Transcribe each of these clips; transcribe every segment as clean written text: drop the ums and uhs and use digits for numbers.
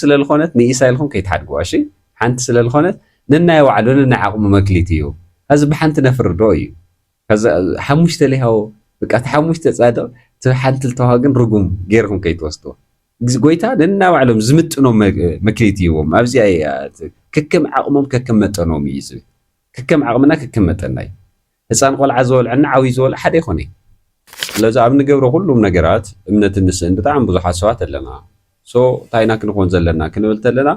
ስለልኾነት ንኢሳይልኩም ከይትሓድግዋ እሺ ሓንቲ ስለልኾነት ነናይ ባዕሉ ነናይ ዓቕሙ መክሊት እዩ እዚ ብሓንቲ ነፍርዶ እዩ ከዛ ሓሙሽተ ለይሃው በቃ ሓሙሽተ ጻድቕ ሓንቲ ልተዋሃ ግን ርጉም ጌርኩም ከይትወስድዎ ጎይታ ነናይ ባዕሎም ዝምጥኖም መክሊት ይዎም ኣብዚኣ ከከም ዓቕሞም ከከም መጠኖም እዩ ዝብል ከከም ዓቕምና ከከም መጠና እዩ ህፃን ቆልዓ ዝበልዐና ዓብይ ዝበልዐ ሓደ ይኾነ ስለዚ ኣብ ንገብሮ ኩሉም ነገራት እምነት ንስእን ብጣዕሚ ብዙሓት ሰባት ኣለና ሶ ታይና ክንኾን ዘለና ክንብል ተለና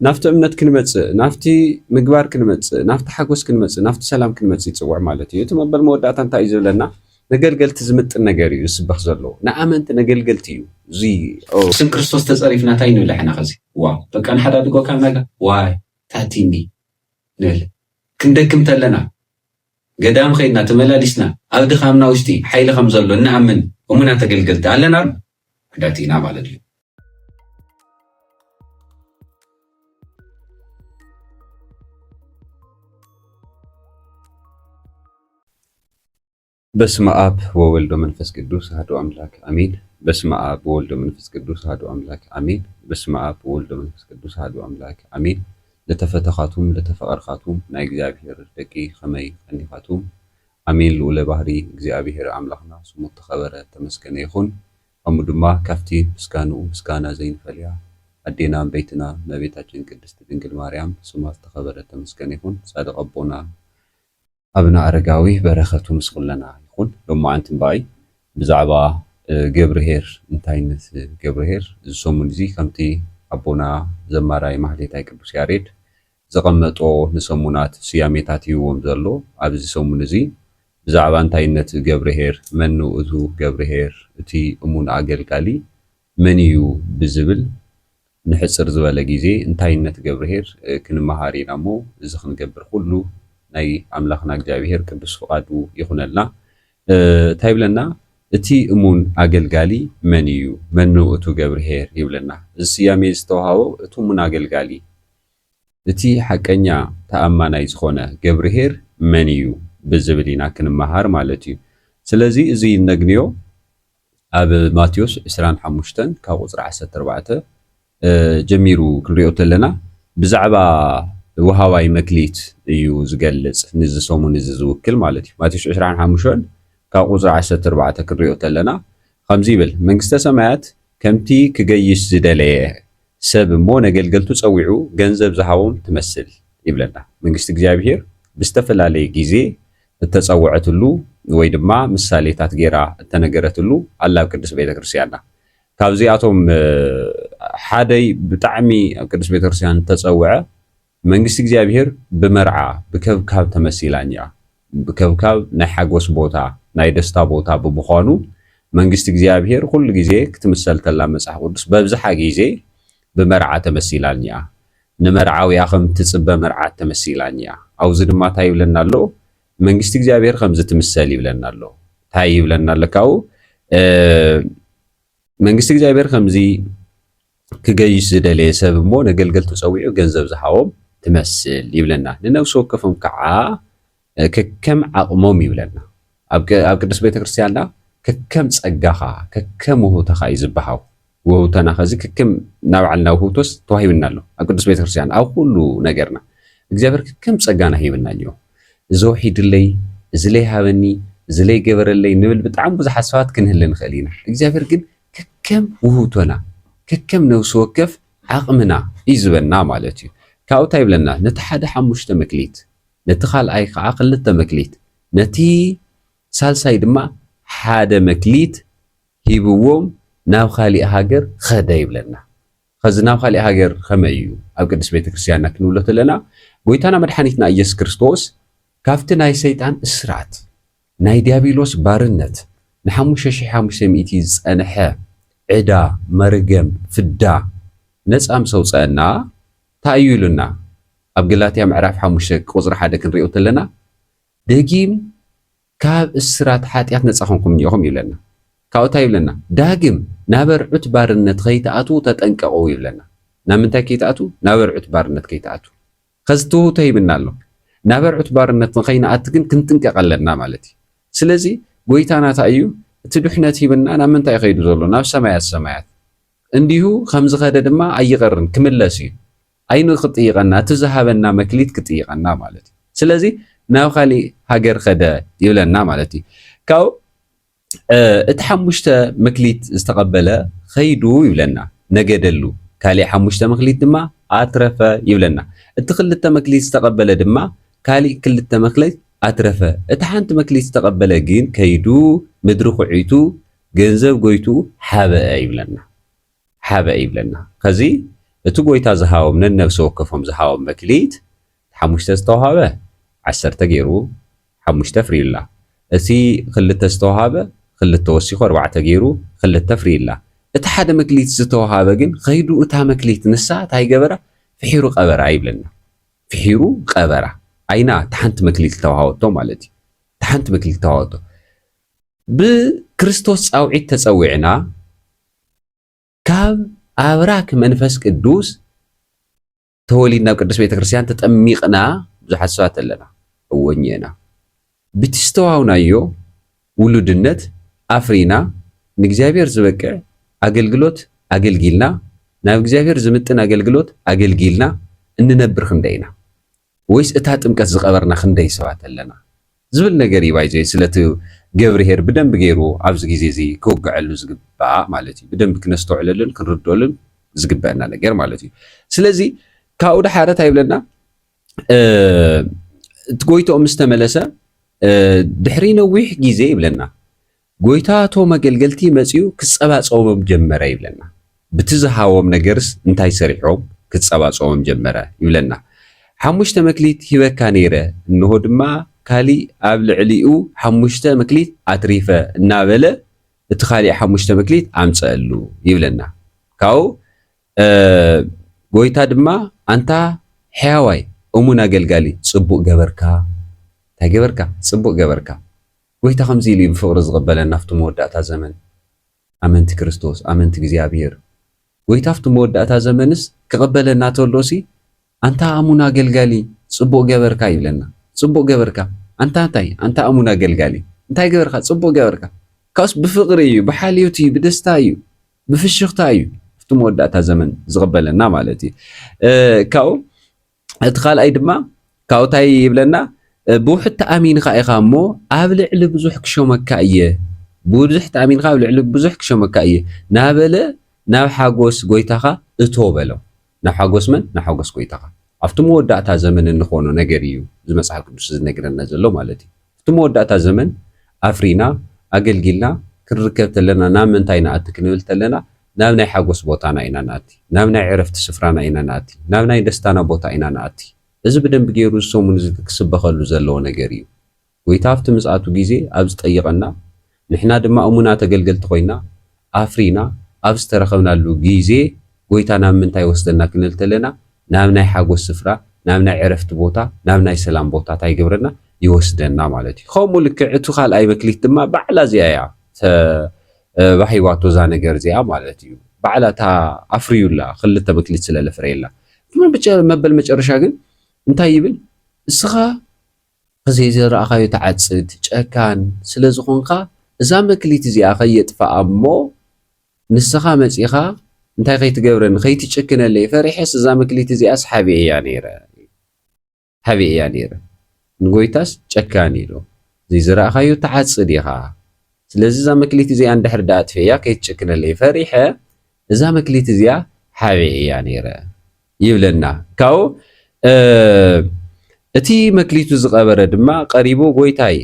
ናፍቲ እምነት ክንመጽእ ናፍቲ ምግባር ክንመጽእ ናፍቲ ሓጎስ ክንመጽእ ናፍቲ ሰላም ክንመጽእ ይጽውዕ ማለት እዩ እቲ መበል መወዳእታ እንታይ እዩ ዝብለና ነገልገልቲ ዝምጥን ነገር እዩ ዝስበኽ ዘሎ ንኣመንቲ ነገልገልቲ እዩ እዚ ስም ክርስቶስ ተጸሪፍና እንታይ ንብል ሕና ኸዚ ዋው በቃ ንሓዳድጎ ካብ ነገር ዋይ ታቲኒ ንብል ክንደክም ተለና ገዳም ኸይድና ተመላሊስና ኣብ ድኻምና ውሽጢ ሓይሊ ከም ዘሎ ንኣምን እሙና ተገልገልቲ ኣለና ሕዳቲና ማለት እዩ በስመ አብ ወወልድ ወመንፈስ ቅዱስ አሐዱ አምላክ አሜን። በስመ አብ ወወልድ ወመንፈስ ቅዱስ አሐዱ አምላክ አሜን። በስመ አብ ወወልድ ወመንፈስ ቅዱስ አሐዱ አምላክ አሜን። ለተፈተኻቱም ለተፈቀርኻቱም ናይ እግዚአብሔር ደቂ ከመይ ቀኒፋቱም አሜን። ልዑለ ባህሪ እግዚአብሔር አምላኽና ስሙ ተኸበረ ተመስገነ ይኹን። ከምኡ ድማ ካፍቲ ምስጋና ዘይንፈልያ አዴና ቤትና እመቤታችን ቅድስት ድንግል ማርያም ስማ ተኸበረ ተመስገነ ይኹን። ጻድቕ አቦና ኣብና አረጋዊ በረኸቱ ምስኩለና ይኹን። ሎማዓንቲ እምበኣይ ብዛዕባ ገብርሄር እንታይነት ገብርሄር እዚ ሰሙን እዚ ከምቲ ኣቦና ዘማራይ ማህሌታይ ቅዱስ ያሬድ ዘቐመጦ ንሰሙናት ስያሜታት ሂብዎም ዘሎ ኣብዚ ሰሙን እዚ ብዛዕባ እንታይነት ገብርሄር መኑ እቱ ገብርሄር እቲ እሙን ኣገልጋሊ መን እዩ ብዝብል ንሕፅር ዝበለ ግዜ እንታይነት ገብርሄር ክንመሃር ኢና እሞ እዚ ክንገብር ኩሉ ናይ ኣምላኽና እግዚአብሔር ቅዱስ ፍቃዱ ይኹነልና እንታይ ይብለና እቲ እሙን ኣገልጋሊ መን እዩ መኑ እቱ ገብርሄር ይብለና እዚ ስያሜ ዝተዋሃቦ እቲ እሙን ኣገልጋሊ እቲ ሓቀኛ ተኣማናይ ዝኾነ ገብርሄር መን እዩ ብዝብል ኢና ክንመሃር ማለት እዩ ስለዚ እዚ ነግንዮ ኣብ ማቴዎስ 25 ካብ ቁፅሪ 14 ጀሚሩ ክንሪኦ ተለና ብዛዕባ ወሃዋይ መክሊት እዩ ዝገልጽ ንዚ ሰሙን እዚ ዝውክል ማለት እዩ ማቴዎስ 25 ካብ ቁፅሪ 14 ክንሪኦ ተለና ከምዚ ይብል መንግስተ ሰማያት ከምቲ ክገይሽ ዝደለየ ሰብ እሞ ነገልገልቱ ፀዊዑ ገንዘብ ዝሃቦም ትመስል ይብለና መንግስቲ እግዚአብሔር ብዝተፈላለየ ግዜ እተፀውዐትሉ ወይ ድማ ምሳሌታት ጌራ እተነገረትሉ ኣላ ኣብ ቅዱስ ቤተክርስትያንና ካብዚኣቶም ሓደይ ብጣዕሚ ኣብ ቅዱስ ቤተክርስትያን ተፀውዐ መንግስቲ እግዚአብሔር ብመርዓ ብከብካብ ተመሲላኛ ብከብካብ ናይ ሓጎስ ቦታ ናይ ደስታ ቦታ ብምዃኑ መንግስቲ እግዚአብሔር ኩሉ ግዜ ክትምሰል ተላ መጽሓፍ ቅዱስ በብዝሓ ግዜ ብመርዓ ተመሲላኛ ንመርዓውያ ከም ትጽበ መርዓ ተመሲላኛ ኣብዚ ድማ እንታይ ይብለና ኣሎ መንግስቲ እግዚአብሔር ከም ዝትምሰል ይብለና ኣሎ እንታይ ይብለና ኣለካው መንግስቲ እግዚአብሔር ከምዚ ክገይሽ ዝደለየ ሰብ እሞ ነገልገልቱ ፀዊዑ ገንዘብ ዝሃቦም ትመስል ይብለና ንነፍሲ ወከፎም ከዓ ከከም ዓቕሞም ይብለና ኣብ ቅዱስ ቤተክርስትያንና ከከም ፀጋኻ ከከም ውህብተኻ እዩ ዝበሃው ውህብተና ከዚ ከከም ናብዓልና ውህብቶስ ተዋሂብና ኣሎ ኣብ ቅዱስ ቤተክርስትያን ኣብ ኩሉ ነገርና እግዚአብሔር ከከም ፀጋና ሂብና እዩ እዚ ወሒድለይ እዚ ለይ ሃበኒ እዚ ለይ ገበረለይ ንብል ብጣዕሚ ብዙሓት ሰባት ክንህሊ ንኽእል ኢና እግዚአብሔር ግን ከከም ውህብቶና ከከም ነፍሲ ወከፍ ዓቕምና እዩ ዝበና ማለት እዩ ካብኡ እንታይ ይብለና ነቲ ሓደ 5 መክሊት ነቲ ካልኣይ ከዓ 2 መክሊት ነቲ ሳልሳይ ድማ 1 መክሊት ሂብዎም ናብ ካሊእ ሃገር ኸደ ይብለና ከዚ ናብ ካሊእ ሃገር ከመይ እዩ ኣብ ቅዱስ ቤተክርስትያንና ክንብሎ ተለና ጎይታና መድሓኒትና ኢየሱስ ክርስቶስ ካብቲ ናይ ሰይጣን እስራት ናይ ዲያብሎስ ባርነት ን5500 ዝፀንሐ ዕዳ መርገም ፍዳ ነፃም ሰውፀና እንታይ እዩ ኢሉና ኣብ ገላትያ ምዕራፍ 5 ቁፅሪ 1 ክንሪኦ ተለና ደጊም ካብ እስራት ሓጢኣት ነፃ ኮንኩም ኢኹም ይብለና ካብኡ እንታይ ይብለና ዳግም ናብ ርዑት ባርነት ከይተኣትዉ ተጠንቀቑ ይብለና ናብ ምንታይ ከይተኣትዉ ናብ ርዑት ባርነት ከይተኣትዉ ከዚ ትውህቶ ሂብና ኣሎ ናብ ርዑት ባርነት ንኸይንኣቱ ግን ክንጥንቀቕ ኣለና ማለት እዩ ስለዚ ጎይታና እንታይ እዩ እቲ ድሕነት ሂብና ናብ ምንታይ ከይዱ ዘሎ ናብ ሰማያት እንዲሁ ከምዝ ኸደ ድማ ኣይቀርን ክምለስ እዩ ኣይኑ ክጥይቀና ትዝሃበና መክሊት ክጥይቀና ማለት እዩ ስለዚ ናብ ካሊእ ሃገር ኸደ ይብለና ማለት እዩ ካብ እቲ ሓሙሽተ መክሊት ዝተቀበለ ኸይዱ ይብለና ነገደሉ ካሊእ ሓሙሽተ መክሊት ድማ ኣትረፈ ይብለና እቲ ክልተ መክሊት ዝተቀበለ ድማ ካሊእ ክልተ መክሊት ኣትረፈ እቲ ሓንቲ መክሊት ዝተቀበለ ግን ከይዱ ምድሪ ኩዒቱ ገንዘብ ጎይቱ ሓበአ ይብለና ከዚ እቲ ጎይታ ዝሃቦም ነነብሲ ወከፎም ዝሃቦም መክሊት ሓሙሽተ ዝተውሃበ 10 ገይሩ 5 ፍሪላ እቲ ክልተ ዝተውሃበ ክልተ ወሲኹ 4 ገይሩ ክልተ ፍሪላ እቲ ሓደ መክሊት ዝተውሃበ ግን ከይዱ እታ መክሊት ንሳ እንታይ ገበራ ፍሒሩ ቀበራ ይብለና ፍሒሩ ቀበራ ኣይና ተሓንቲ መክሊት ተዋሃወቶ ማለት እዩ ተሓንቲ መክሊት ተዋሃወቶ ብክርስቶስ ጻውዒት ተጸዊዕና ካብ ኣብራክ መንፈስ ቅዱስ ተወሊድና ቅዱስ ቤተክርስቲያን ተጠሚቕና ብዙሓት ሰባት ኣለና እወኝና ብትስተዋውናዮ ውሉድነት ኣፍሪና ንእግዚአብሔር ዝበቅዕ ኣገልግሎት ኣገልጊልና ናብ እግዚአብሔር ዝምጥን ኣገልግሎት ኣገልጊልና እንነብር ክንደይና ወይስ እታ ጥምቀት ዝቀበርና ክንደይ ሰባት ኣለና ዝብል ነገር ይባይዘ ስለቲ ገብርሄር ብደንብ ገይሩ ኣብዚ ግዜ እዚ ክወግዐሉ ዝግባእ ማለት እዩ ብደንብ ክነስተውዕለሉን ክንርድኦሉን ዝግባአና ነገር ማለት እዩ ስለዚ ካብኡ ድሓረት ኣይብለና እቲ ጎይትኦም ዝተመለሰ ድሕሪ ነዊሕ ግዜ ይብለና ጎይታቶም ኣገልገልቲ መፅኡ ክፀባፀቦም ጀመረ ይብለና ብቲ ዝሃቦም ነገርስ እንታይ ሰሪሖም ክፀባፀቦም ጀመረ ይብለና ሓሙሽተ መክሊት ሂበካ ነይረ እንሆ ድማ ካሊእ ኣብ ልዕሊኡ ሓሙሽተ መክሊት ኣትሪፈ እናበለ እቲ ካሊእ ሓሙሽተ መክሊት ኣምፀአሉ ይብለና ካብኡ ጎይታ ድማ አንታ ሕያዋይ እሙን ኣገልጋሊ ጽቡቕ ገበርካ እንታይ ገበርካ ጽቡቕ ገበርካ ጎይታ ከምዚ ኢሉ ብፍቅሪ ዝቕበለና ኣብቲ መወዳእታ ዘመን ኣመንቲ ክርስቶስ ኣመንቲ እግዚኣብሔር ጎይታ ኣብቲ መወዳእታ ዘመንስ ክቕበለና ተሎሲ አንታ እሙን ኣገልጋሊ ጽቡቕ ገበርካ ይብለና ጽቡቕ ገበርካ አንታ እንታይ አንታ እሙን ኣገልጋሊ እንታይ ገበርካ ጽቡቕ ገበርካ ካውስ ብፍቅሪ እዩ ብሓልዮት እዩ ብደስታ እዩ ብፍሽኽታ እዩ ኣብቲ መወዳእታ ዘመን ዝቕበለና ማለት እዩ ካብኡ እቲ ካልኣይ ድማ ካብኡ እንታይ ይብለና ብውሕድ ተኣሚንካ ኢኻ እሞ ኣብ ልዕሊ ብዙሕ ክሾመካ እየ ብውዙሕ ተኣሚንካ ኣብ ልዕሊ ብዙሕ ክሾመካ እየ ናበለ ናብ ሓጎስ ጎይታኻ እቶ በሎ ናብ ሓጎስ መን ናብ ሓጎስ ጎይታኻ ኣብቲ መወዳእታ ዘመን እንኾኖ ነገር እዩ እዚ መጽሓፍ ቅዱስ ዝነግረና ዘሎ ማለት እዩ ኣብቲ መወዳእታ ዘመን ኣፍሪና ኣገልጊልና ክንርከብ ተለና ናብ ምንታይ ንኣቲ ክንብል ተለና ናብ ናይ ሓጎስ ቦታና ኢና ንኣቲ ናብ ናይ ዕረፍቲ ስፍራና ኢና ንኣቲ ናብ ናይ ደስታና ቦታ ኢና ንኣቲ እዚ ብደንብ ገይሩ ሰሙን ክስበኸሉ ዘለዎ ነገር እዩ ጎይታ ኣብቲ ምጽኣቱ ግዜ ኣብ ዝጠይቐና ንሕና ድማ እሙናት ኣገልገልቲ ኮይና ኣፍሪና ኣብ ዝተረኸብናሉ ግዜ ጎይታ ናብ ምንታይ ወስደና ክንብል ተለና ናብ ናይ ሓጎስ ስፍራ ናብ ናይ ዕረፍቲ ቦታ ናብ ናይ ሰላም ቦታ እንታይ ይገብረና ይወስደና ማለት እዩ ከምኡ ልክዕ እቲ ካልኣይ መክሊት ድማ ባዕላ እዚኣ እያ ባሂዋቶ ዛ ነገር እዚኣ ማለት እዩ ባዕላ እታ ኣፍርዩላ ክልተ መክሊት ስለለፍረየላ መበል መጨረሻ ግን እንታይ ይብል እስኻ ከዘይ ዘረኣኻዮ ተዓፅድ ጨካን ስለ ዝኾንካ እዛ መክሊት እዚኣ ከየጥፋኣ እሞ ንስኻ መፂኻ እንታይ ከይትገብረኒ ከይትጭክነለይ ፈሪሐስ እዛ መክሊት እዚኣስ ሓቢአ እያ ነይረ ንጎይታስ ጨካን ኢሎ ዘይዝረኣኻዮ ተዓፅድ ኢኻ ስለዚ እዛ መክሊት እዚኣ እንድሕር ዳ ኣጥፍያ ከይትጭክነለይ ፈሪሐ እዛ መክሊት እዚኣ ሓቢአ እያ ነይረ ይብለና ካብኡ እቲ መክሊቱ ዝቐበረ ድማ ቀሪቡ ጎይታይ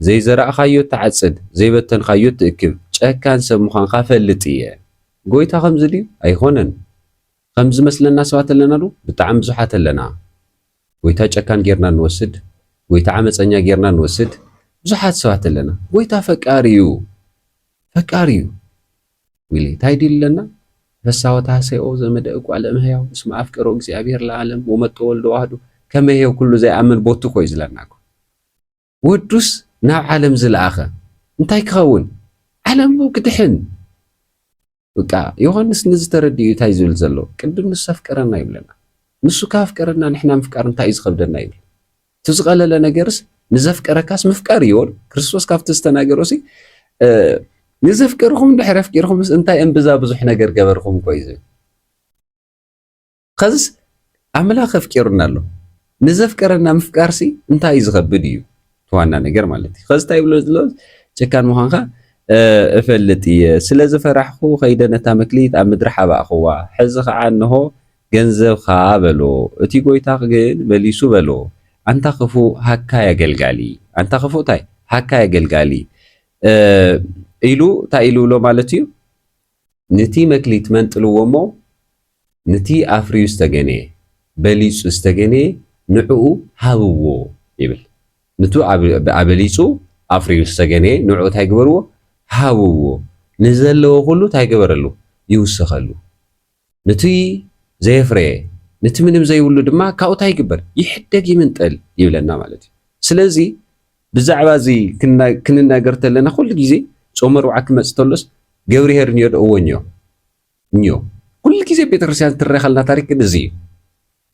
ዘይዘረኣኻዮ ተዓፅድ ዘይበተንካዮ ትእክብ ጨካን ሰብ ምዃንካ ፈልጥ እየ ጎይታ ከምዚ ድዩ ኣይኮነን ከምዚ መስለና ሰባት ኣለና ዶ ብጣዕሚ ብዙሓት ኣለና ጎይታ ጨካን ጌርና ንወስድ ጎይታ ዓመፀኛ ጌርና ንወስድ ብዙሓት ሰባት ኣለና ጎይታ ፈቃሪ እዩ ዊሊ እንታይ ድዩ ኣለና ፈሳወታ ሰይኦ ዘመደእ ጓል እምሕያው እስመ ኣፍቀሮ እግዚኣብሔር ለዓለም ወመጦ ወልዶ ዋህዱ ከመ ህየው ኩሉ ዘይኣምን ቦቱ ኮይ ዝለናኩ ወዱስ ናብ ዓለም ዝለኣኸ እንታይ ክኸውን ዓለም ክድሕን በቃ ዮሐንስ ንዝተረድዩ እንታይ ዝብል ዘሎ ቅድም ንሱ ኣፍቀረና ይብለና ንሱ ካፍቀረና ንሕና ምፍቃር እንታይ እዩ ዝኸብደና ይብል እቲ ዝቐለለ ነገርስ ንዘፍቀረካስ ምፍቃር ይሆን ክርስቶስ ካብቲ ዝተናገሮሲ نزفكركم دحر أفكركم بس أنت أنبذا بزح نجر جبركم كويس خذ أملاك أفكرنا له نزفكرنا مفكارسي أنت يزغبديو توانا نجر مالتي خذ تايب لوز كان مهانخا أفلتي سلز فرحخو خيدنا تامكليت أم مدرحة بأخوا حزق عنه جنزب خابلو أتي قويتاق جن بليسو بلو أنت خفو هكا يا جلجالي أنت خفو تاي هكا يا جلجالي إلو تا إلو لو مالتيو نتي مكليت منتلو ومو نتي أفريو استغني بليسو استغني نعو هاوو يبل نتو أبليسو أفريو استغني نعو تايقبرو هاوو نزلو كله تايقبرلو يوسخلو نتي زي فري نتي منم زي ولو دما كاو تايقبر يحدق يمنطل يبلنا مالتي سلازي بزعبا زي كنا قرتلنا كل جيزي صومر وعك مصتلس غوريهر نيود اونيو نيو كل جيزي بيترسيان ترخلنا تاريخ دزي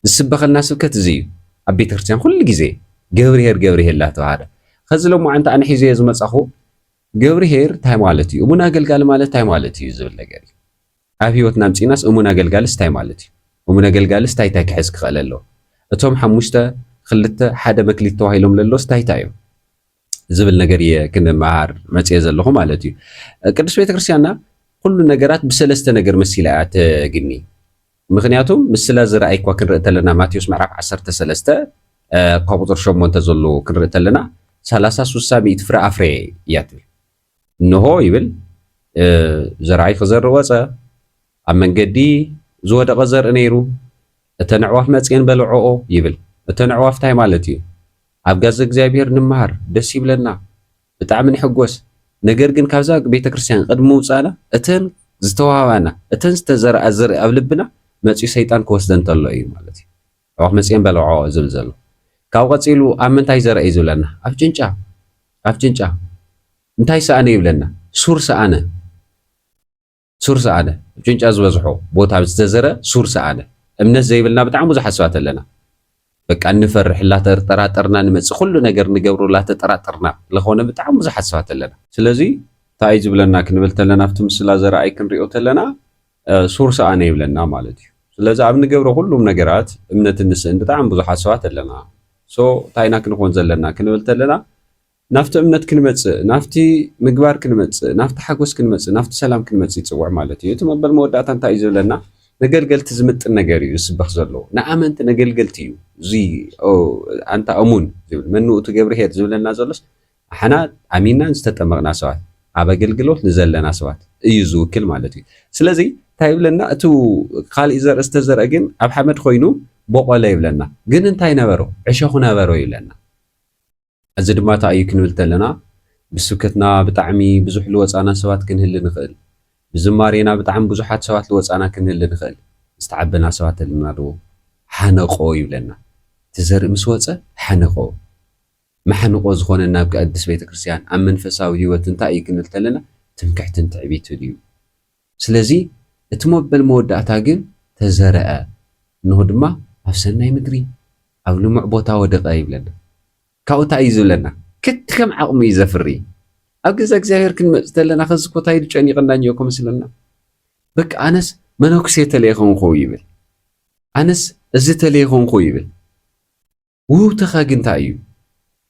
نسبخلنا سبكت زي ابيترسيان كل جيزي غوريهر لا تعالى خزلو ما انت انا حيزي زمصخو غوريهر تاي مالتي امنا غلغال مالت تاي مالتي زبل ነገር ኣብ ህይወትና ምጽናስ እሙና ገልጋልስ ታይ ማለት እዩ እሙና ገልጋልስ ታይ ክሕዝ ክኽእል ኣሎ እቶም ሓሙሽተ ክልተ ሓደ መክሊት ተዋሂሎም ለሎስ ታይ እዮም ዝብል ነገር ክንመሃር መጽየ ዘለኹ ማለት እዩ ቅዱስ ቤተክርስቲያንና ኩሉ ነገራት ብሰለስተ ነገር መሲላ ትግኒ ምክንያቱም ምስላ ዝረአይ እኳ ክንርኢ ተለና ማቴዎስ ምዕራፍ 13 ካብ ቁጥር 8 ዘሎ ክንርኢ ተለና 33 ፍረ ኣፍሬ ያትብል እንሆ ይብል زرعي خزر وصا أمن قدي زود غزر نيرو التنعواف متسين بلعو يبل التنعواف تاي مالتي أبجازك زابير نمهر دسيب لنا بتعمل حجوس نجرجن كذاك بيت كريستيان قد موصانا أتن زتوهانا أتن استزرع الزرع أبلبنا متسي سيطان كوسدن طلعي مالتي عواف متسين بلعو زلزلو كاوغتيلو أمن تاي زرع يزولنا أفجنجا انتاي سأنا يبلنا سور سأنا جنج أزوزحو بوتا بستزرة سور سأنا امنا زي بلنا بتعم بزح سوات لنا بك أن نفرح لا ترطرنا نمص كل نجر نجبرو لا تطرطرنا لخونا بتعم بزح سوات لنا سلازي تايز بلنا كنبلت لنا في مسلا زرعي كنريوت لنا سور سأنا يبلنا مالتي سلازي عم نجبرو كلهم نجرات امنا النسن بتعم بزح سوات لنا سو تاينا كنخون زلنا كنبلت لنا نافت امنت كنمص نافتي مغبار كنمص نافت حقوس كنمص نافت سلام كنمص يصوع مالتي يتمبل مودات انت يزلنا نغلغلت زمط ነገር እዩ ስبخ ዘሎ ንኣመንት ነገልገልት እዩ እዚ አንተ ኣሙን ዝብል መንኡ ትገብርሄት ዝብለና ዘሎስ አحنا ኣሚና ዝተጠመቅና ሰባት ኣብ ኣገልግሎት ንዘለና ሰባት እዩ ዝውክል ማለት እዩ ስለዚ እንታይ ይብለና እቲ ካልእ ዘርእስተ ዝተዘርአ ግን ኣብ ሓመድ ኮይኑ በቆለ ይብለና ግን እንታይ ነበሮ ዕሾኽ ነበሮ ይብለና እዚ ድማ ታዩ ክንብል ተለና ብስብከትና ብጣዕሚ ብዙሕ ልወፃና ሰባት ክንህል ንኽእል ብዝማሬና ብጣዕሚ ብዙሓት ሰባት ልወፃና ክንህል ንኽእል ዝተዓበና ሰባት ኣለና ዶ ሓነቆ ይብለና ትዘርኢ ምስ ወፀ ሓነቆ መሓነቆ ዝኾነ ናብ ቅድስት ቤተክርስቲያን ኣብ መንፈሳዊ ህይወት እንታይ እዩ ክንብል ተለና ትምክሕትን ትዕቢትን እዩ ስለዚ እቲ መበል መወዳእታ ግን ተዘርአ እንሆ ድማ ኣብ ሰናይ ምድሪ ኣብ ልሙዕ ቦታ ወደቐ ይብለና ካብኡ እንታይ እዩ ዝብለና ክትከም ዓቕሚ እዩ ዘፍሪ ኣብ ገዛ እግዚኣብሔር ክንመጽ ተለና ከዚ ኮታ ኢሉ ጨኒቕና እኒኦ ከምስለና በቃ ኣነስ መነኩሴ ተለይኾንኩ ይብል ኣነስ እዚ ተለይኾንኩ ይብል ውህብትኻ ግን እንታይ እዩ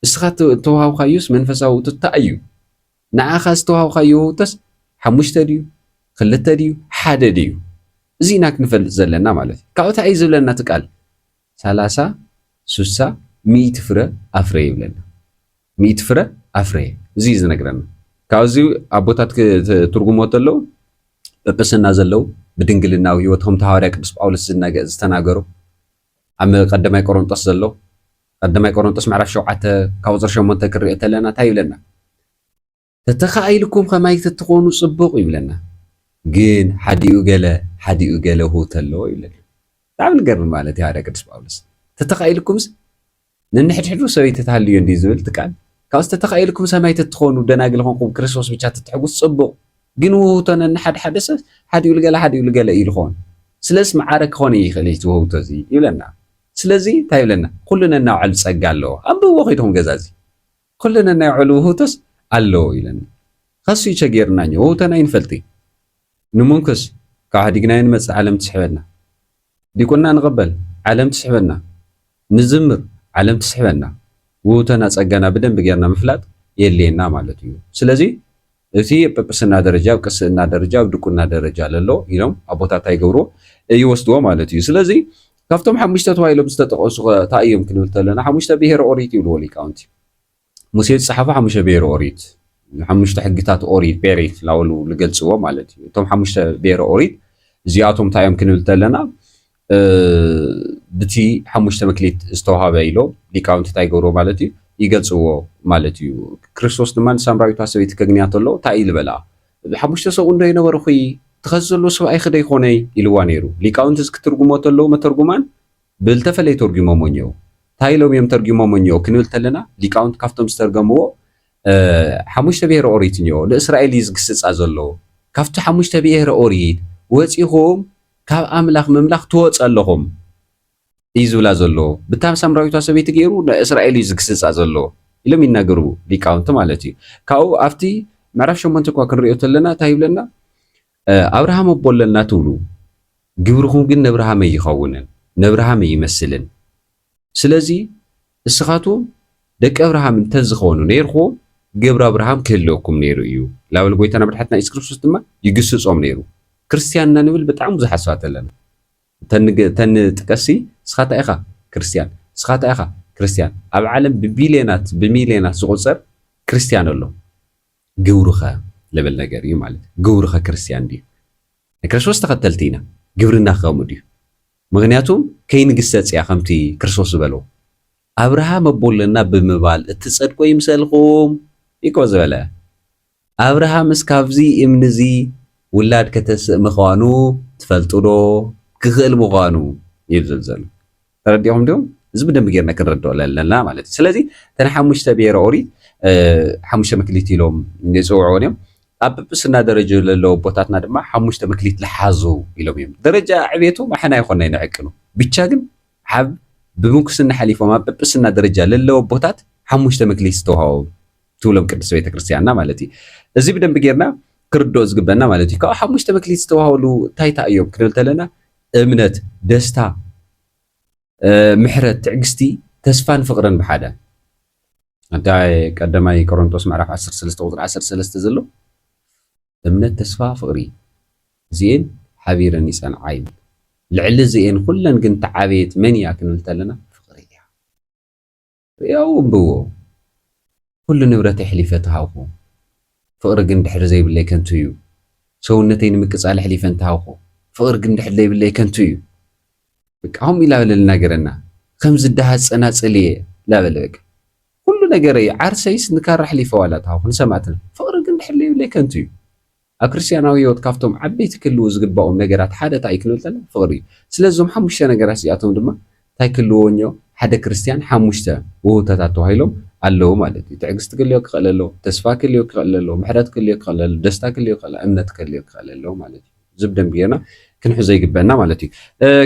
እስኻ ተዋሃብካዮስ መንፈሳዊ ውህብቶ እንታይ እዩ ንዓኻ ዝተዋሃብካዮ ውህብቶስ ሓሙሽተ ድዩ ክልተ ድዩ ሓደ ድዩ እዚ ኢና ክንፈልጥ ዘለና ማለት እዩ ካብኡ እንታይ እዩ ዝብለና እቲ ቃል 30 60 100 ፍረ ኣፍረ ይብለና 100 ፍረ ኣፍረ እዚ ዝነግረና ካብዚ ኣቦታት ትርጉሞ ተለው ጵጵስና ዘለው ብድንግልናዊ ህይወቶም ተሐዋርያ ቅዱስ ጳውሎስ ዝተናገሩ ኣብ ቀዳማይ ቆሮንጦስ ዘለው ቀዳማይ ቆሮንጦስ ምዕራፍ 7 ካብ ቁጥር 8 ክርእ ተለና እንታይ ይብለና ተተኻኢልኩም ከማይ ትትኾኑ ጽቡቕ ይብለና ግን ሓዲኡ ገለ ሁተሎ ይብለና ብጣዕሚ ዝገርም ማለት እዩ ሓደ ቅዱስ ጳውሎስ ተተኻኢልኩምስ ነንሕድሕዱ ሰበይቲ ተሃልዩ እንዲ ዝብል ትቃል ካብዚ ተተኻኢልኩም ሰማይ ትትኾኑ ደናግል ኾንኩም ክርስቶስ ብቻ ትትሕጉስ ጽቡቕ ግን ውህብቶን ሓደ ሰብ ሓዲኡ ልገለ እዩ ልኾን ስለዚ ማዕረ ክኾነ ይኽእል እቲ ውህብቶ እዚ ይብለና ስለዚ እንታይ ይብለና ኩሉና ናውዓል ፀጋ ኣለዎ ኣንብብዎ ኸይድኩም ገዛ እዚ ኩሉና ናይ ባዕሉ ውህብቶስ ኣለዎ ይብለና خاص يشجرنا نيو وتنا ينفلتي نمونكس كهديقنا ينمس عالم تسحبنا ديكونا نقبل عالم تسحبنا نزمر عالم تسحبنا وتنا صقنا بدن بغيرنا مفلات يلينا مالتيو سلازي እቲ ጵጵስና ደረጃ ቅስና ደረጃ ድቁና ደረጃ ለሎ ኢሎም አቦታት አይገብሮ ይወስድዎ ማለት እዩ ስለዚ ካብቶም ሓሙሽተ ተዋይሎም ዝተጠቀሱ ታእዮም ክንብል ተለና ሓሙሽተ ብሄር ኦሪት ይብልዎ ሊቃውንቲ ሙሴ ዝፀሓፈ ሓሙሽተ ብሄር ኦሪት ሓሙሽተ ሕግታት ኦሪት ቤሬት ላውሉ ልገልጽዎ ማለት እዩ እቶም ሓሙሽተ ብሄር ኦሪት እዚኣቶም ታእዮም ክንብል ተለና ብቲ ሓሙሽተ መክሊት ዝተዋሃበ ኢሎም ሊቃውንቲ እንታይ ገብሮ ማለት እዩ ይገልጽዎ ማለት እዩ ክርስቶስ ድማ ሳምራዊቷ ሰበይቲ ከግንያ ተሎ እንታይ ይልበላ ሓሙሽተ ሰው እንደ ይነበረ ኹይ ተኸዘሎ ሰብኣይ ክደ ይኾነይ ኢልዋ ነይሩ ሊቃውንቲ ክትርጉሞ ተሎ መተርጉማን ብልተፈለይ ተርጉሞሞ እኒአው እንታይ ኢሎም እዮም ተርጉሞሞ እኒአው ክንብል ተለና ሊቃውንቲ ካብቶም ዝተርገምዎ ሓሙሽተ ብሄረ ኦሪት እኒአው ንእስራኤል እዩ ዝግስፃ ዘሎ ካብቲ ሓሙሽተ ብሄረ ኦሪት ወፂኹም ካብ ኣምላኽ ምምላኽ ትወፅ ኣለኹም እዩ ዝብላ ዘሎ ብታም ሳምራዊቷ ሰበይቲ ገይሩ ንእስራኤል እዩ ዝግስፃ ዘሎ ኢሎም ይናገሩ ሊቃውንቲ ማለት እዩ ካብኡ ኣብቲ ምዕራፍ 8 እኳ ክንሪኦ ተለና እንታይ ይብለና አብርሃም አቦለና ትብሉ ግብርኩም ግን ነብርሃም ይኸውንን ነብርሃም ይመስልን ስለዚ እስኻቱም ደቂ አብርሃም እንተዝኾኑ ነይርኩም ግብረ አብርሃም ክህልወኩም ነይሩ እዩ ላበል ጎይታና መድሓትና ኢየሱስ ክርስቶስ ድማ ይግስጾም ነይሩ ክርስቲያንና ንብል በጣም ብዙሕ ሓሳባት ኣለና ተን ጥቀሲ ስኻታ ኢኻ ክርስቲያን ስኻታ ኢኻ ክርስቲያን ኣብ ዓለም ብቢልዮናት ብሚልዮናት ዝቁፀር ክርስቲያን ኣሎ ግብሩኸ ለበል ነገር እዩ ማለት ግብሩኸ ክርስቲያን ድዩ ክርስቶስ ተኸተልቲ ኢና ግብርና ክኸምኡ ድዩ ምክንያቱም ከይንግሰፅ እያ ከምቲ ክርስቶስ ዝበሎ አብርሃም አቦለና ብምባል እትጸድቆ ይምሰልኩም ኢኮ ዝበለ አብርሃም እስካብዚ እምንዚ ውላድ ከተስእ ምዃኑ ትፈልጡ ዶ ክኽእል ምዃኑ ይብል ዘሎ ተረዲኦም ዲዮም እዚ ብደንብ ጌርና ክንረድኦ ኣለና ማለት እዩ ስለዚ ተን ሓሙሽተ ብሄረ ኦሪት ሓሙሽተ መክሊት ኢሎም ይፅውዕዎም እዮም ኣብ ጵጵስና ደረጃ ዘለዎ ቦታትና ድማ ሓሙሽተ መክሊት ዝሓዙ ኢሎም እዮም ደረጃ ዕቤቱ ማሕና ይኮነ ይንዕቅኑ ብቻ ግን ሓብ ብምንኩስና ሓሊፎም ኣብ ጵጵስና ደረጃ ለለዎ ቦታት ሓሙሽተ መክሊት ዝተውሃቦም ትብሎም ቅድስት ቤተክርስትያንና ማለት እዩ እዚ ብደንብ ጌርና ክርድኦ ዝግበና ማለት እዩ ካብ ሓሙሽተ መክሊት ዝተዋሃበሉ እንታይ እዮም ክንብል ተለና እምነት ደስታ ምሕረት ትዕግስቲ ተስፋን ፍቅርን ብሓደ እንታይ ቀዳማይ ቆሮንቶስ ምዕራፍ 13 ቁጥሪ 13 ዘሎ እምነት ተስፋ ፍቅሪ እዚአን ሓቢረን ይጸንዓይን ልዕሊ እዚአን ኩለን ግን ተዓበየት መን እያ ክንብል ተለና ፍቅሪ እያ ያው እምብዎ ኩሉ ንብረት ሕሊፈ ተሃውኹ ፍቅሪ ግን ድሕሪ ዘይብለይ ከንቱ እዩ ሰውነተይ ንምቅፃል ሕሊፈን ተሃውኹ ፍቅሪ ግን ድሕሪ ዘይብለይ ከንቱ እዩ በቃሁም ይላበል ነገርና ከም ዝዳሃት ጸናጽል ላበለቅ ኩሉ ነገር ዓርሰይስ ንካራ ሕሊፈ ዋላ ተሃውኹ ንሰማዕትና ፍቅሪ ግን ድሕሪ ዘይብለይ ከንቱ እዩ ኣብ ክርስቲያናዊ ህይወት ካብቶም ዓበይቲ ክህልው ዝግባኦም ነገራት ሓደ እንታይ ክንብል ተለና ፍቅሪ እዩ ስለዞም ሓሙሽተ ነገራት እዚኣቶም ድማ እንታይ ክህልዎ እኒኦ ሓደ ክርስቲያን ሓሙሽተ ውህብቶታት ተባሂሎም ኣለዎ ማለት እዩ ትዕግስቲ ክህልዮ ክኽእል ኣለዎ ተስፋ ክህልዮ ክኽእል ኣለዎ ምሕረት ክህልዮ ክኽእል ኣለዎ ደስታ ክህልዮ ክኽእል እምነት ክህልዮ ክኽእል ኣለዎ ማለት እዩ እዚ ብደንቢ ጌርና ክንሕዞ ይግበአና ማለት እዩ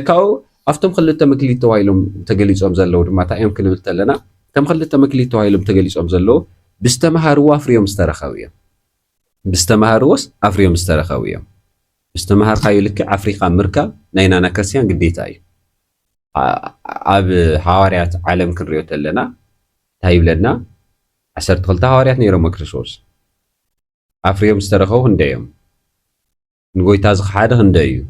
ካብኡ ኣብቶም ክልተ መክሊት ተባሂሎም ተገሊፆም ዘለዉ ድማ እንታይ እዮም ክንብል ተለና እቶም ክልተ መክሊት ተባሂሎም ተገሊፆም ዘለዉ ብዝተምሃርዎ ኣፍርዮም ዝተረኸቡ እዮም ብዝተምሃርዎስ ኣፍርዮም ዝተረኸቡ እዮም ብዝተምሃርካዮ ልክዕ ኣፍሪካ ምርካብ ናይ ናና ክርስቲያን ግዴታ እዩ ኣብ ሃዋርያት ዓለም ክንሪኦ ተለና እንታይ ይብለና 12 ሃዋርያት ነይሮም ክርስቶስ ኣፍርዮም ዝተረኸቡ ክንደይ እዮም ንጎይታ ዝኸሓደ ክንደይ እዩ